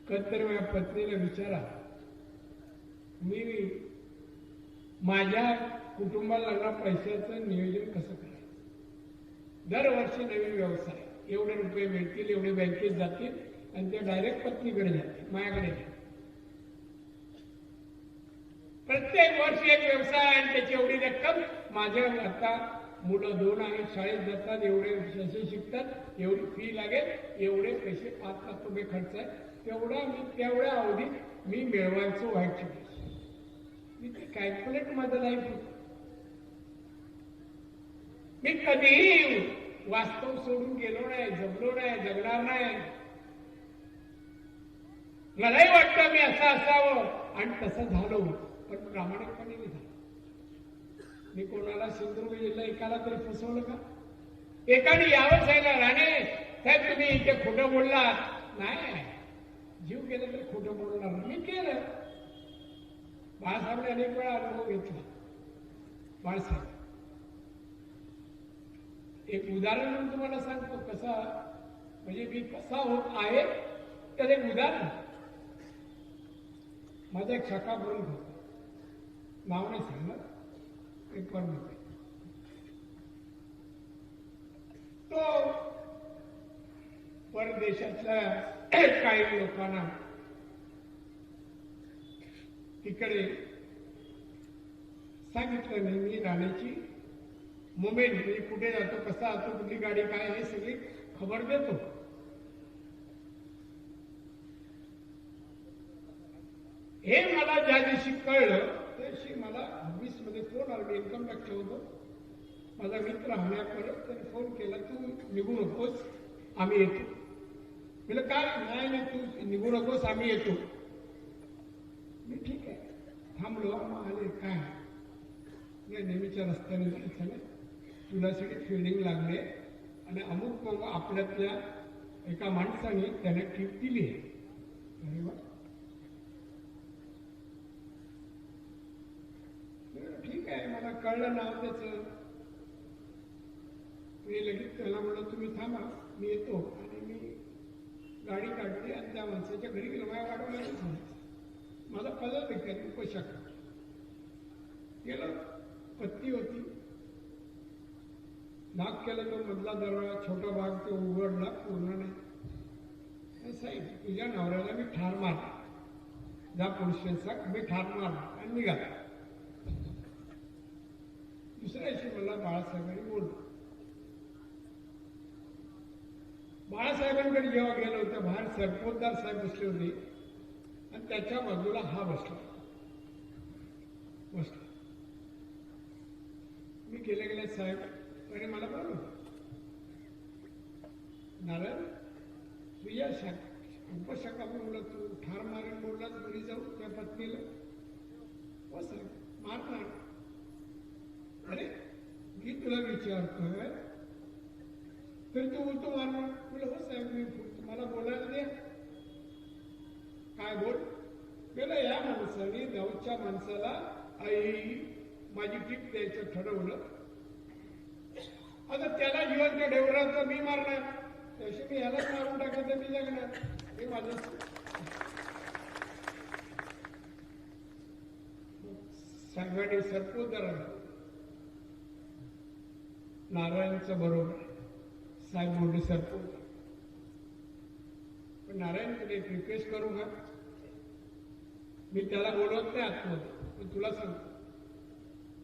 कधीतरी माझ्या पत्नीला विचारा, मी माझ्या कुटुंबाला लागणार पैशाचं नियोजन कसं करायचं। दरवर्षी नवीन व्यवसाय, एवढे रुपये मिळतील, एवढे बँकेत जातील आणि ते डायरेक्ट पत्नीकडे जातील, माझ्याकडे नाही। प्रत्येक वर्षी एक व्यवसाय आणि त्याची एवढी रक्कम, माझे आता मुलं 2 आहेत, शाळेत जातात, एवढे विषय शिकतात, एवढी फी लागेल, एवढे पैसे 5 लाख रुपये खर्च आहे, तेवढ्या अवधीत मी मिळवायचो व्हायचे पैसे। मी ते कॅल्क्युलेट माझं लाईफ होतं। मी कधीही वास्तव सोडून गेलो नाही, जगलो नाही, जगणार नाही। मलाही वाटतं मी असं असावं आणि तसं झालो, पण प्रामाणिकपणे नाही झालं। मी कोणाला सिंधुदुर्ग जिल्हा एकाला तरी फसवलं का? एकाने यावं सांगितलं, राणे साहेब तुम्ही इथे खोटं बोलला नाही, जीव गेला तरी खोटं बोलणार, मी केलं। बाळासाहेबने अनेक वेळा अनुभव घेतला। बाळासाहेब एक उदाहरण म्हणून तुम्हाला सांगतो, कसा म्हणजे मी कसा होत आहे तर एक उदाहरण। माझा एक शाखा ग्रंथ होता, नाव नाही सांगणार, पेपरमध्ये। तो परदेशातल्या काही लोकांना तिकडे सांगितलं नाही, मी राहण्याची मुंबई, मी कुठे जातो, कसा जातो, कुठली गाडी काय, हे सगळी खबर देतो। हे मला ज्या दिवशी कळलं त्या दिवशी मला ऑफिसमध्ये फोन आला, मी इन्कम टॅक्स होतो, माझा मित्र हण्यापर्यंत त्याने फोन केला, तू निघू नकोस, आम्ही येतो। म्हटलं काय? नाही तू निघू नकोस, आम्ही येतो। मी ठीक आहे थांबलो, आले काय नेहमीच्या रस्त्याने जायचं नाही, तुला सगळी फिल्डिंग लागले आणि अमुक मग आपल्यातल्या एका माणसाने त्याने टीप दिली आहे। अरे वा, ठीक आहे, मला कळलं नाव त्याचं। मी लगेच त्याला म्हणलं तुम्ही थांबा, मी येतो। आणि मी गाडी काढली आणि त्या माणसाच्या घरी गेलो, माझ्या गाडीला माझा पदर देखील पोशाख गेलो, पत्नी होती, नाक केलं, तो मधला दरवाजा छोटा भाग तो उघडला, पूर्ण नाही। साहेब तुझ्या नवऱ्याला मी ठार मारला, जा पोलीस स्टेशनला, मी ठार मारला आणि निघाला। दुसऱ्या दिवशी मला बाळासाहेबांनी बोललो। बाळासाहेबांकडे जेव्हा गेलो होतं, बाहेर सरपोतदार साहेब बसले होते आणि त्याच्या बाजूला हा बसला। मी गेले साहेब आणि मला बोललो, नारायण तुझ्या उपशाखा बोलला, तू ठार मारेल बोललाच, घरी जाऊ त्या पत्नीला। हो साहेब मारणार. अरे मी तुला विचारतोय तर तू मारणार. तुला हो साहेब मी तुम्हाला बोलायला द्या. काय बोल. गेला या माणसाने 9च्या माणसाला आई माझी टीप द्यायचं ठरवलं. आता त्याला जिवंत ठेवलं मी मारणार. तसे मी ह्यालाच मारून टाकायचं मी जगणार. हे माझं साहेबांनी सरपोतदार नारायणचं बरोबर साहेब बोलले सरपोतदार. पण नारायणकडे एक रिक्वेस्ट करू का. मी त्याला बोलवत नाही आतमध्ये पण तुला सांगतो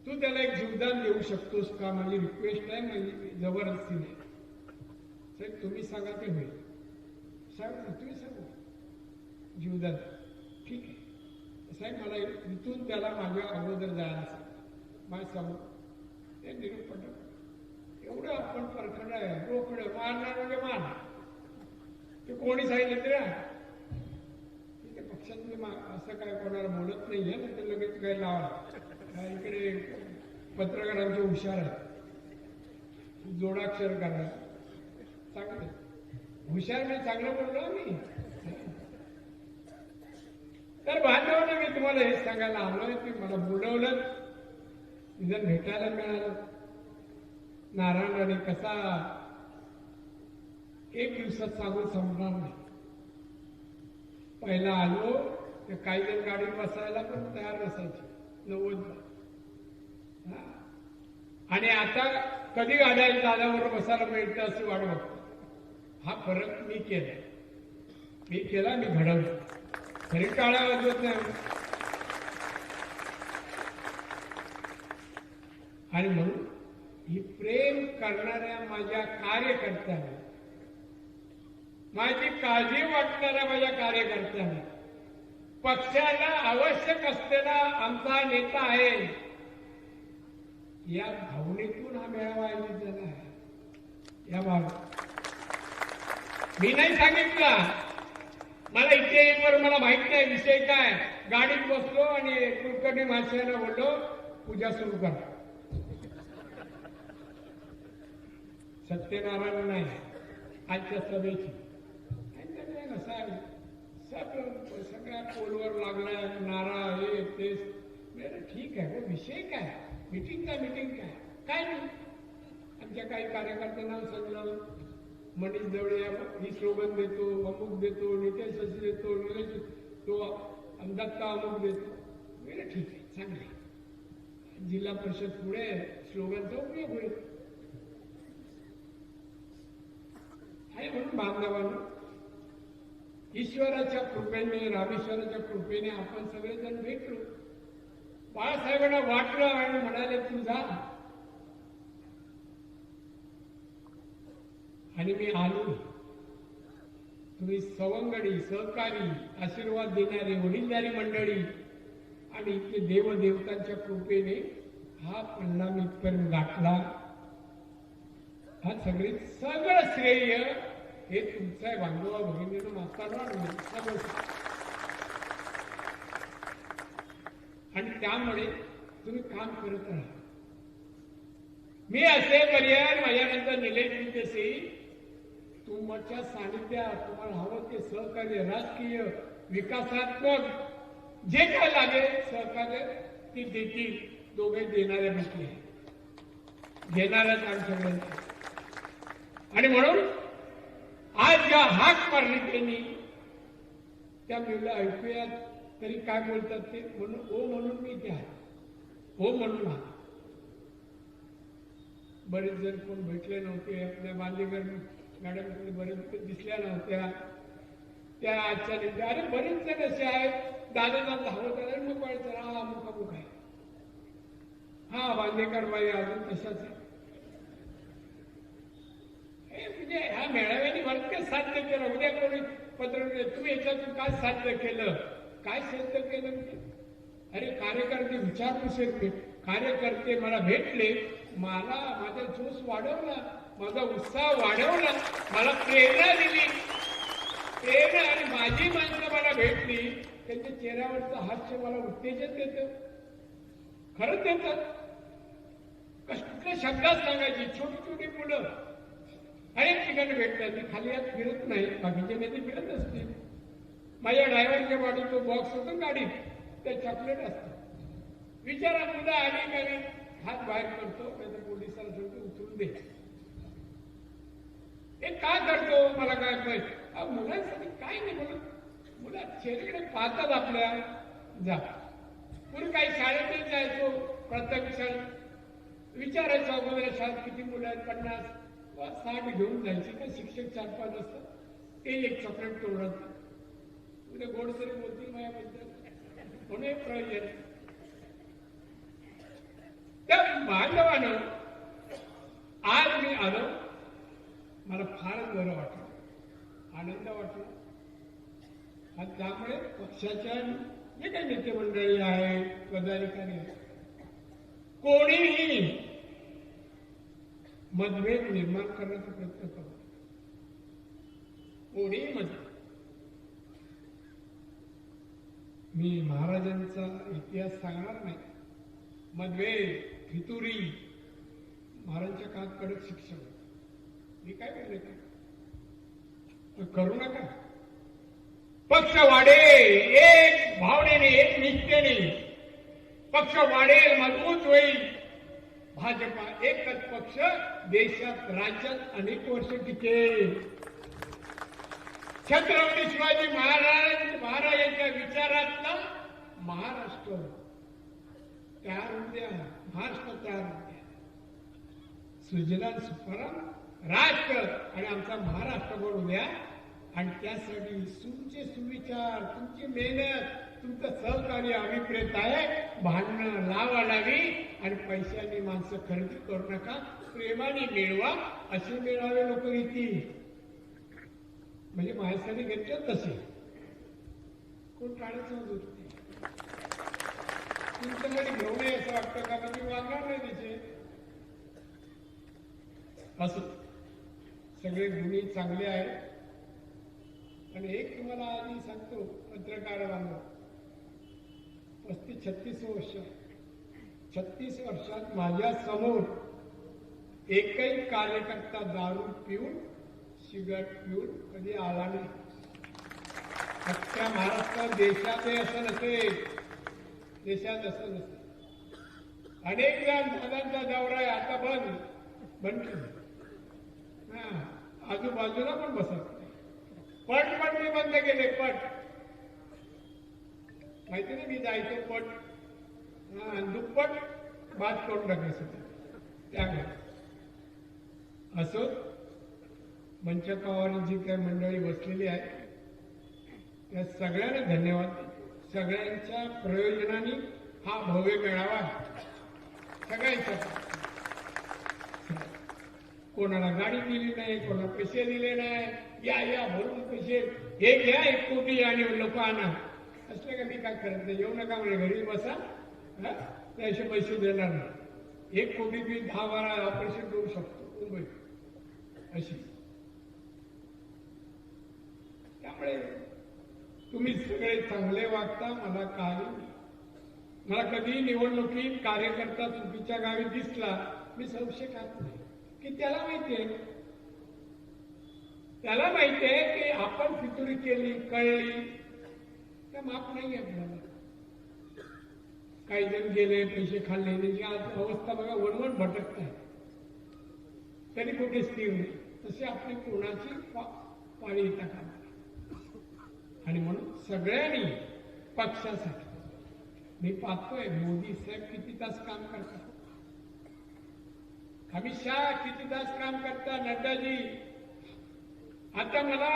तू त्याला एक जीवदान देऊ शकतोस का. माझी रिक्वेस्ट आहे. माझी जबरदस्ती नाही. साहेब तुम्ही सांगा ते होईल. साहेब तुम्ही सांगा जीवदान. ठीक आहे साहेब मला इथून त्याला माझ्या अगोदर जायला सांग. माझ्या समोर ते निरूपण एवढं आपण परखड आहे. रोकड मारणार म्हणजे मारणार. ते कोणी सांगितलं तरी आहे. ते पक्षात मी असं काय कोणाला बोलत नाहीये ना. ते लगेच काय लावा. इकडे पत्रकारांचे हुशार आहे. जोडाक्षर करणार चांगलं हुशार मी चांगलं बोललो मी. तर बांधवांना मी तुम्हाला हे सांगायला आलोय की मला बोलवलं जर भेटायला मिळालं. नारायणाने कसा एक दिवसात सांगून संपणार नाही. पहिला आलो तर काही जण गाडीत बसायला पण तयार नसायचे 90. आणि आता कधी गाड्या दादावर बसायला मिळतं असं वाट बघतो. हा फरक मी केला मी घडवला. तरी टाळ्या वाजवत नाही. आणि म्हणून ही प्रेम करणाऱ्या माझ्या कार्यकर्त्यांना माझी काळजी वाटणाऱ्या माझ्या कार्यकर्त्यांना पक्षाला आवश्यक असलेला आमचा नेता आहे या भावनेतून हा मेळावा आयोजित झाला आहे. या भावना मी नाही सांगितला. मला इथे येईवर मला माहित नाही विषय काय. गाडीत बसलो आणि कुलकर्णी महाशयाला बोललो पूजा सुरू करा. सत्यनारायण नाही आजच्या सभेची सगळ्या पोलवर लागलाय नारा हे तेच. ठीक आहे विषय काय. मिटिंग काय नाही. आमच्या काही कार्यकर्त्यांना सांगलं मनीष दवडे ही स्लोगन देतो अमुक देतो नितेश अशी देतो निलेश तो दत्ता अमुक देतो. ठीक आहे चांगले. जिल्हा परिषद पुढे स्लोगनचा उपयोग होईल. आहे म्हणून बांधवांनो ईश्वराच्या कृपेने रामेश्वराच्या कृपेने आपण सगळेजण भेटलो. बाळासाहेबांना वाटलं आणि म्हणाले तू जा. आणि मी आलो. तुम्ही सवंगडी सहकारी आशीर्वाद देणारे वडीलधारी मंडळी आणि इथे देवदेवतांच्या कृपेने हा परिणाम इथपर्यंत गाठला. हा सगळं श्रेय हे तुमचं आहे. बांधवा भगिनीनं मागताना आणि त्यामुळे तुम्ही काम करत राहा. मी असे पर्याय माझ्यानंतर निलेश जसे तुमच्या सानिध्यात तुम्हाला हवं ते सहकार्य राजकीय विकासात्मक जे काय लागेल सहकार्य ती देतील. दोघे देणाऱ्या पैकी घेणाऱ्याच आमच्याकडे. आणि म्हणून आज ज्या हाक मारली त्यांनी त्या मुलीला ऐकूयात तरी काय बोलतात ते. म्हणून ओ म्हणून मी त्या हो म्हणून हा. बरेच जण कोण भेटले नव्हते. आपल्या बांदेकर मॅडम बरेच दिसल्या नव्हत्या. त्या आजच्या दिवशी अरे बरेच जण असे आहेत दादाला धावत आले मग कळतं हा अमुक आहे. हा बांदेकर बाई अजून तशाच आहे. म्हणजे ह्या मेळाव्याने बरंच काय साध्य केलं. उद्या कोणी पत्र तुम्ही याच्यातून काय साध्य केलं काय साध्य केलं म्हणजे अरे कार्यकर्ते विचारपूस कार्यकर्ते मला भेटले. मला माझा जोश वाढवला माझा उत्साह वाढवला मला प्रेरणा दिली. प्रेरणा आणि माझी माणसं मला भेटली त्यांच्या चेहऱ्यावरचं हास्य मला उत्तेजन देतं. खरंच देतात. कुठल्या शब्दात सांगायची. छोटी छोटी मुलं अनेक ठिकाणी भेटतात. ती खाली यात फिरत नाही, बाकीचे नेते फिरत असतील. माझ्या ड्रायव्हरच्या वाटी तो बॉक्स होतो गाडीत, ते चॉकलेट असतं. विचारा मुलं आली का नाही, हात बाहेर करतो, नाही तर पोलिसाला सांगतो उचलून दे. हे का करतो मला काय माहित. मुलांसाठी काय नाही बोलत. मुलं शेतीकडे पाहतात आपल्या. जा पूर्वी काही शाळेतही जायचो, प्राथमिक शाळेत विचारायचो अगोदर शाळेत किती मुलं आहेत, 50 60 घेऊन जायची. का शिक्षक 4-5 असतात, ते एक चॉकलेट तोडत. उद्या गोड तरी बोलतील माझ्याबद्दल, म्हणून प्रयोजन. त्या बांधवानं आज मी आलो, मला फारच बरं वाटलं, आनंद वाटला. आणि त्यामुळे पक्षाच्या जे काही नेते मंडळी आहेत, पदाधिकारी आहेत, कोणीही मतभेद निर्माण करण्याचा प्रयत्न करू. कोणीही मतभेद. मी महाराजांचा इतिहास सांगणार नाही. मतभेद, फितुरी, महाराजांच्या काळात कडक शिक्षण. मी काय बोलले का करू नका. पक्ष वाढेल, एक भावनेने, एक निष्ठेने पक्ष वाढेल, मजबूत होईल. भाजपा एकच पक्ष देशात, राज्यात अनेक वर्ष टिकेल. छत्रपती शिवाजी महाराजांच्या विचारातला महाराष्ट्र तयार होऊ द्या. महाराष्ट्र तयार होऊ द्या. सुजलाम सुफलाम राष्ट्र आणि आमचा महाराष्ट्र बनवू द्या. आणि त्यासाठी तुमचे सुविचार, तुमची मेहनत, तुमचं सहकार्य अभिप्रेत आहे. भांडणं लावावी आणि पैशाने माणसं खरेदी करू नका. प्रेमाने मिळवा. असे मिळावे लोक येतील. म्हणजे माझ्यासाठी घेतले तसे कोण काढायचं होते. तुमच्याकडे घेऊ नये असं वाटतं का? मी वागणार नाही त्याचे. असं सगळे गुन्हे चांगले आहेत. आणि एक तुम्हाला आधी सांगतो, पत्रकार बांधव, 35-36 वर्ष, 36 वर्षात माझ्या समोर एकही कार्यकर्ता दारू पिऊन, सिगारेट पिऊन कधी आला नाही. अख्ख्या महाराष्ट्रात, देशातही असं नसेल. देशात असं नसेल. अनेक जण दादांचा दौरा आहे, आता बंद केलं. आजूबाजूला पण बसत पट मी बंद केले. पट माहिती नाही, मी जायचो पट दुप्पट बाद करून टाकायचं त्यामुळे. असो, मंचकावर जी काही मंडळी बसलेली आहे त्या सगळ्यांना धन्यवाद. सगळ्यांच्या प्रयोजनाने हा भव्य मेळावा सगळ्यांचा. कोणाला गाडी दिली नाही, कोणाला पैसे दिले नाही. या भरून पैसे हे घ्या, 1 कोटी आणि लोक आणा. असलं का? मी काय करत नाही. येऊ नका म्हणजे घरी बसा, त्याचे पैसे देणार नाही. 1 कोटी मी 10-12 ऑपरेशन करू शकतो मुंबईत अशी. त्यामुळे तुम्ही सगळे चांगले वागता. मला कधी निवडणुकीत कार्यकर्ता चुकीच्या गावी दिसला, मी संशय खात नाही. की त्याला माहितीये की आपण फितुरी केली, कळली तर माफ नाही आपल्याला. काही जण गेले, पैसे खाल्ले, त्याची आज अवस्था बघा, वणवण भटकत आहे, तरी कुठे स्थिर नाही. तसे आपली कोणाची पाळी येता कामा. आणि म्हणून सगळ्यांनी पक्षासाठी, मी पाहतोय मोदी साहेब किती तास काम करतात, अमित शाह किती तास काम करतात, नड्डाजी. आता मला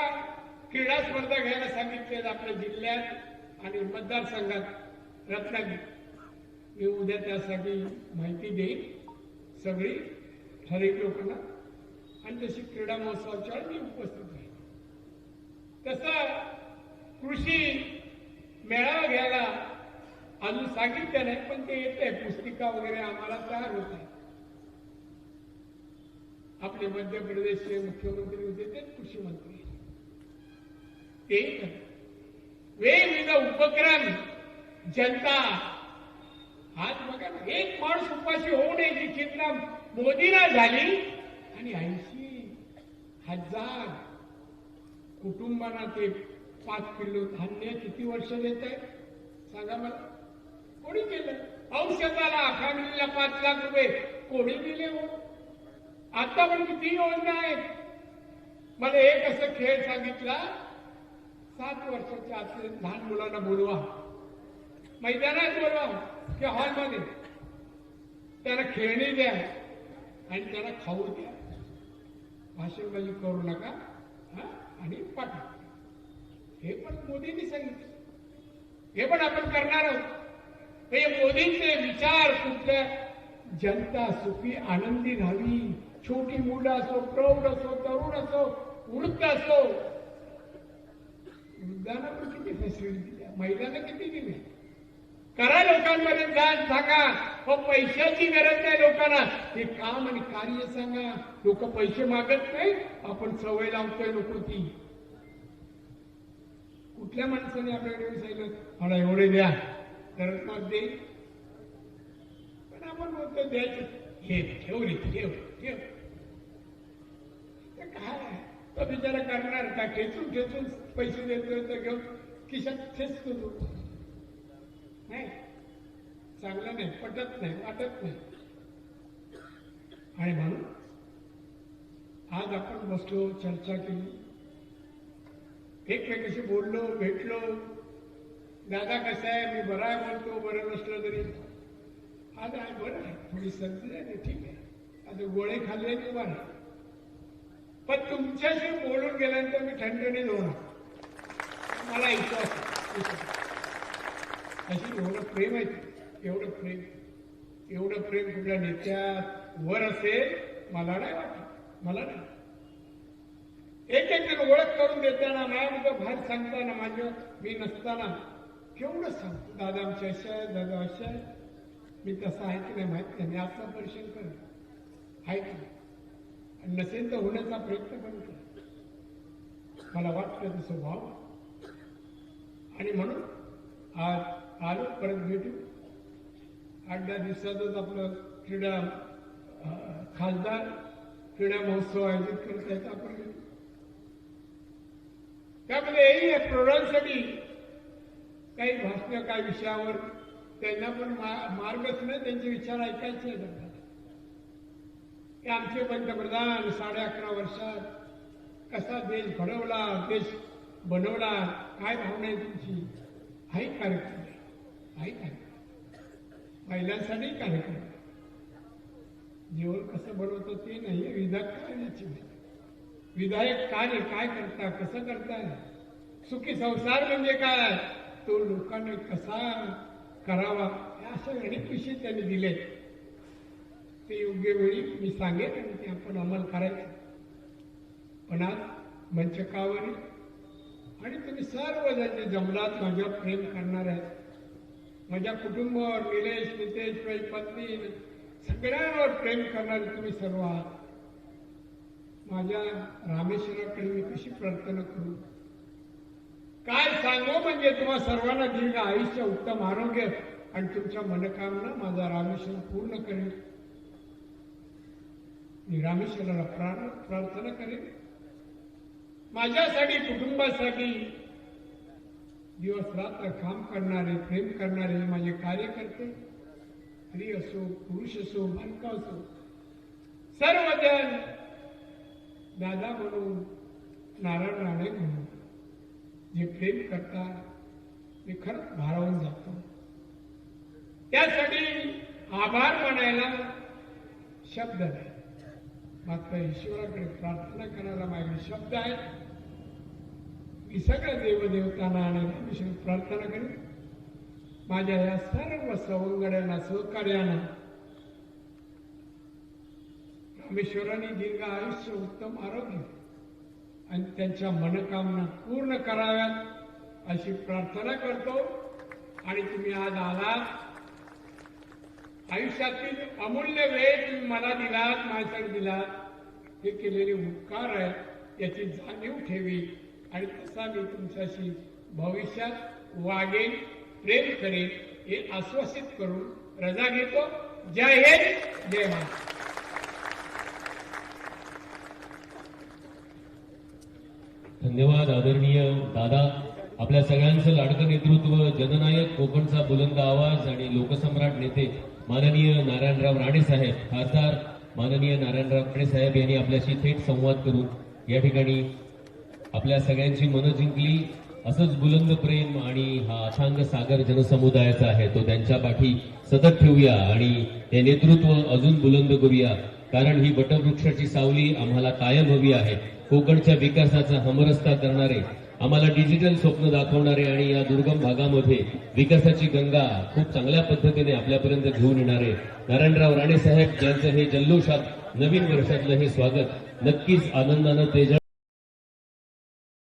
क्रीडा स्पर्धा घ्यायला सांगितले आपल्या जिल्ह्यात आणि मतदारसंघात रत्नागिरी. मी उद्या त्यासाठी माहिती देईन सगळी ठराविक लोकांना. आणि तशी क्रीडा महोत्सवाच्या मी उपस्थित राहीन. तसं कृषी मेळावा घ्यायला अजून सांगितलं नाही, पण ते येत आहे. पुस्तिका वगैरे आम्हाला तयार होत आहे. आपले मध्य प्रदेशचे मुख्यमंत्री होते ते कृषी मंत्री, ते वेगवेगळे उपक्रम जनता आज बघा ना, एक माणूस उपाशी होऊ नये चिंता मोदीला झाली आणि 80,000 कुटुंबांना ते 5 किलो धान्य किती वर्ष देत आहे सांगा मला? कोणी केलं? औषधाला फॅमिलीला 5 लाख रुपये कोणी दिले हो? आता पण किती योजना आहेत. मला एक असं खेळ सांगितला, 7 वर्षाच्या आतल्या लहान मुलांना बोलवा, मैदानात बोलवा किंवा हॉलमध्ये, त्याला खेळणी द्या आणि त्याला खाऊ द्या, भाषणबाजी करू नका आणि पाठवा. हे पण मोदींनी सांगितलं, हे पण आपण करणार आहोत. हे मोदींचे विचार कुठल्या जनता सुखी आनंदी राहावी, छोटी मुलं असो, प्रौढ असो, तरुण असो, वृद्ध असो. वृद्धांना पण किती फॅसिलिटी दिल्या, महिलांना किती दिल्या. करा लोकांमध्ये जाण सांगा, पैशाची गरज नाही लोकांना, हे काम आणि कार्य सांगा. लोक पैसे मागत नाही, आपण सवय लावतोय नको ती. कुठल्या माणसाने आपल्याकडे सांगितलं मला एवढे द्या तरच मग देईल. पण आपण बोलतो द्यायचं, हे ठेव रे, ठेव ठेव. काय तो बिचारा करणार का? खेचून खेचून पैसे देतोय तर घेऊन खिशात खेचतो तो. नाही, चांगलं नाही, पटत नाही, वाटत नाही. आणि म्हणून आज आपण बसलो, चर्चा केली, एकमेकाशी बोललो, भेटलो. दादा कसा आहे? मी बरा आहे बोलतो, बरं नसलं तरी आज आहे बरं आहे, थोडी सर्दी आहे, ठीक आहे, आता गोळे खाल्ले की बरं आहे. पण तुमच्याशी बोलून गेल्यानंतर मी ठणठणीत होणार, मला विश्वास आहे. अशी एवढं प्रेम आहे, एवढं प्रेम कुठल्या नेत्यात वर असेल मला नाही वाटत, मला नाही. एक जण ओळख करून देताना, माझ्याबद्दल बाहेर सांगताना, माझं मी नसताना केवढं सांगतो, दादा आमच्या अशा आहे, दादा अशा आहे. मी तसं आहे की नाही माहित नाही, मी आत्मपरीक्षण कर आहे की नाही, आणि नसेल तर होण्याचा प्रयत्न पण कर. मला वाटतं तसं व्हावं. आणि म्हणून आज आलो, परत भेटू. 8-10 दिवसातच आपलं क्रीडा खासदार क्रीडा महोत्सव आयोजित करत आहेत, आपण भेटू. त्यामध्ये प्रौढांसाठी काही भाषणं, काही विषयावर त्यांना पण मार्गच नाही, त्यांचे विचार ऐकायचे आहेत. की आमचे पंतप्रधान 11.5 वर्षात कसा देश घडवला, देश बनवला, काय भावना आहे तुमची? आहे कार्यक्रम, आहे कार्यक्रम, महिलांसाठी कार्यक्रम. जेवण कसं बनवतं ते नाही, विधायक कार्याची विधायक कार्य काय करता, कसं करताय, सुखी संसार म्हणजे काय, तो लोकांना कसा करावा, अशा अनेक विषय त्यांनी दिले. ते योग्य वेळी मी सांगेन आणि ते आपण अंमल करायचं. पण आज मंचकावर आणि तुम्ही सर्वजण जे जमलात, माझ्यावर प्रेम करणार आहेत, माझ्या कुटुंबावर, निलेश, नितेश, माझी पत्नी, सगळ्यांवर प्रेम करणारे तुम्ही सर्व आहात. माझ्या रामेश्वराकडे मी कशी प्रार्थना करू, काय सांगू? म्हणजे तुम्हा सर्वांना दीर्घ आयुष्य, उत्तम आरोग्य आणि तुमच्या मनोकामना माझा रामेश्वर पूर्ण करेल. मी रामेश्वराला प्रार्थना करेन. माझ्यासाठी, कुटुंबासाठी दिवस रात्र काम करणारे, प्रेम करणारे माझे कार्यकर्ते, स्त्री असो, पुरुष असो, बालका असो, सर्वजण दादा म्हणून, नारायण राणे म्हणून जे प्रेम करतात, मी खरंच भारावून जातो. त्यासाठी आभार मानायला शब्द नाही, मात्र ईश्वराकडे प्रार्थना करायला माझे शब्द आहेत. मी सगळ्या देवदेवतांना आणि रामेश्वर प्रार्थना करेन. माझ्या या सर्व सवंगड्यांना, सहकार्यांना रामेश्वरांनी दीर्घ आयुष्य, उत्तम आरोग्य आणि त्यांच्या मनोकामना पूर्ण कराव्यात अशी प्रार्थना करतो. आणि तुम्ही आज आलात, आयुष्यातील अमूल्य वेळ तुम्ही मला दिलात, माझ्यासाठी दिलात, हे केलेले उपकार आहेत याची जाणीव ठेवी. आणि तसा मी तुमच्याशी भविष्यात वागेन, प्रेम करेन हे आश्वासित करून रजा घेतो. जय हिंद, जय महाराष्ट्र. धन्यवाद आदरणीय दादा. आपल्या सगळ्यांचं लाडकं नेतृत्व, जननायक कोकणचा बुलंद आवाज आणि लोकसम्राट नेते माननीय नारायणराव राणे साहेब, खासदार माननीय नारायणराव राणे साहेब यांनी आपल्याशी थेट संवाद करून या ठिकाणी आपल्या सगळ्यांची मनं जिंकली. असंच बुलंद प्रेम आणि हा अथांग सागर जनसमुदायाचा आहे तो त्यांच्या पाठी सतत ठेवूया आणि हे नेतृत्व अजून बुलंद करूया, कारण ही वटवृक्षाची सावली आम्हाला कायम हवी आहे. कोकणच्या विकासाचा हमरस्ता करणारे, आम्हाला डिजिटल स्वप्न दाखवणारे आणि या दुर्गम भागामध्ये विकासाची गंगा खूप चांगल्या पद्धतीने आपल्यापर्यंत घेऊन येणारे नारायणराव राणे साहेब यांचं हे जल्लोषात नवीन वर्षातलं हे स्वागत नक्कीच आनंदानं तेज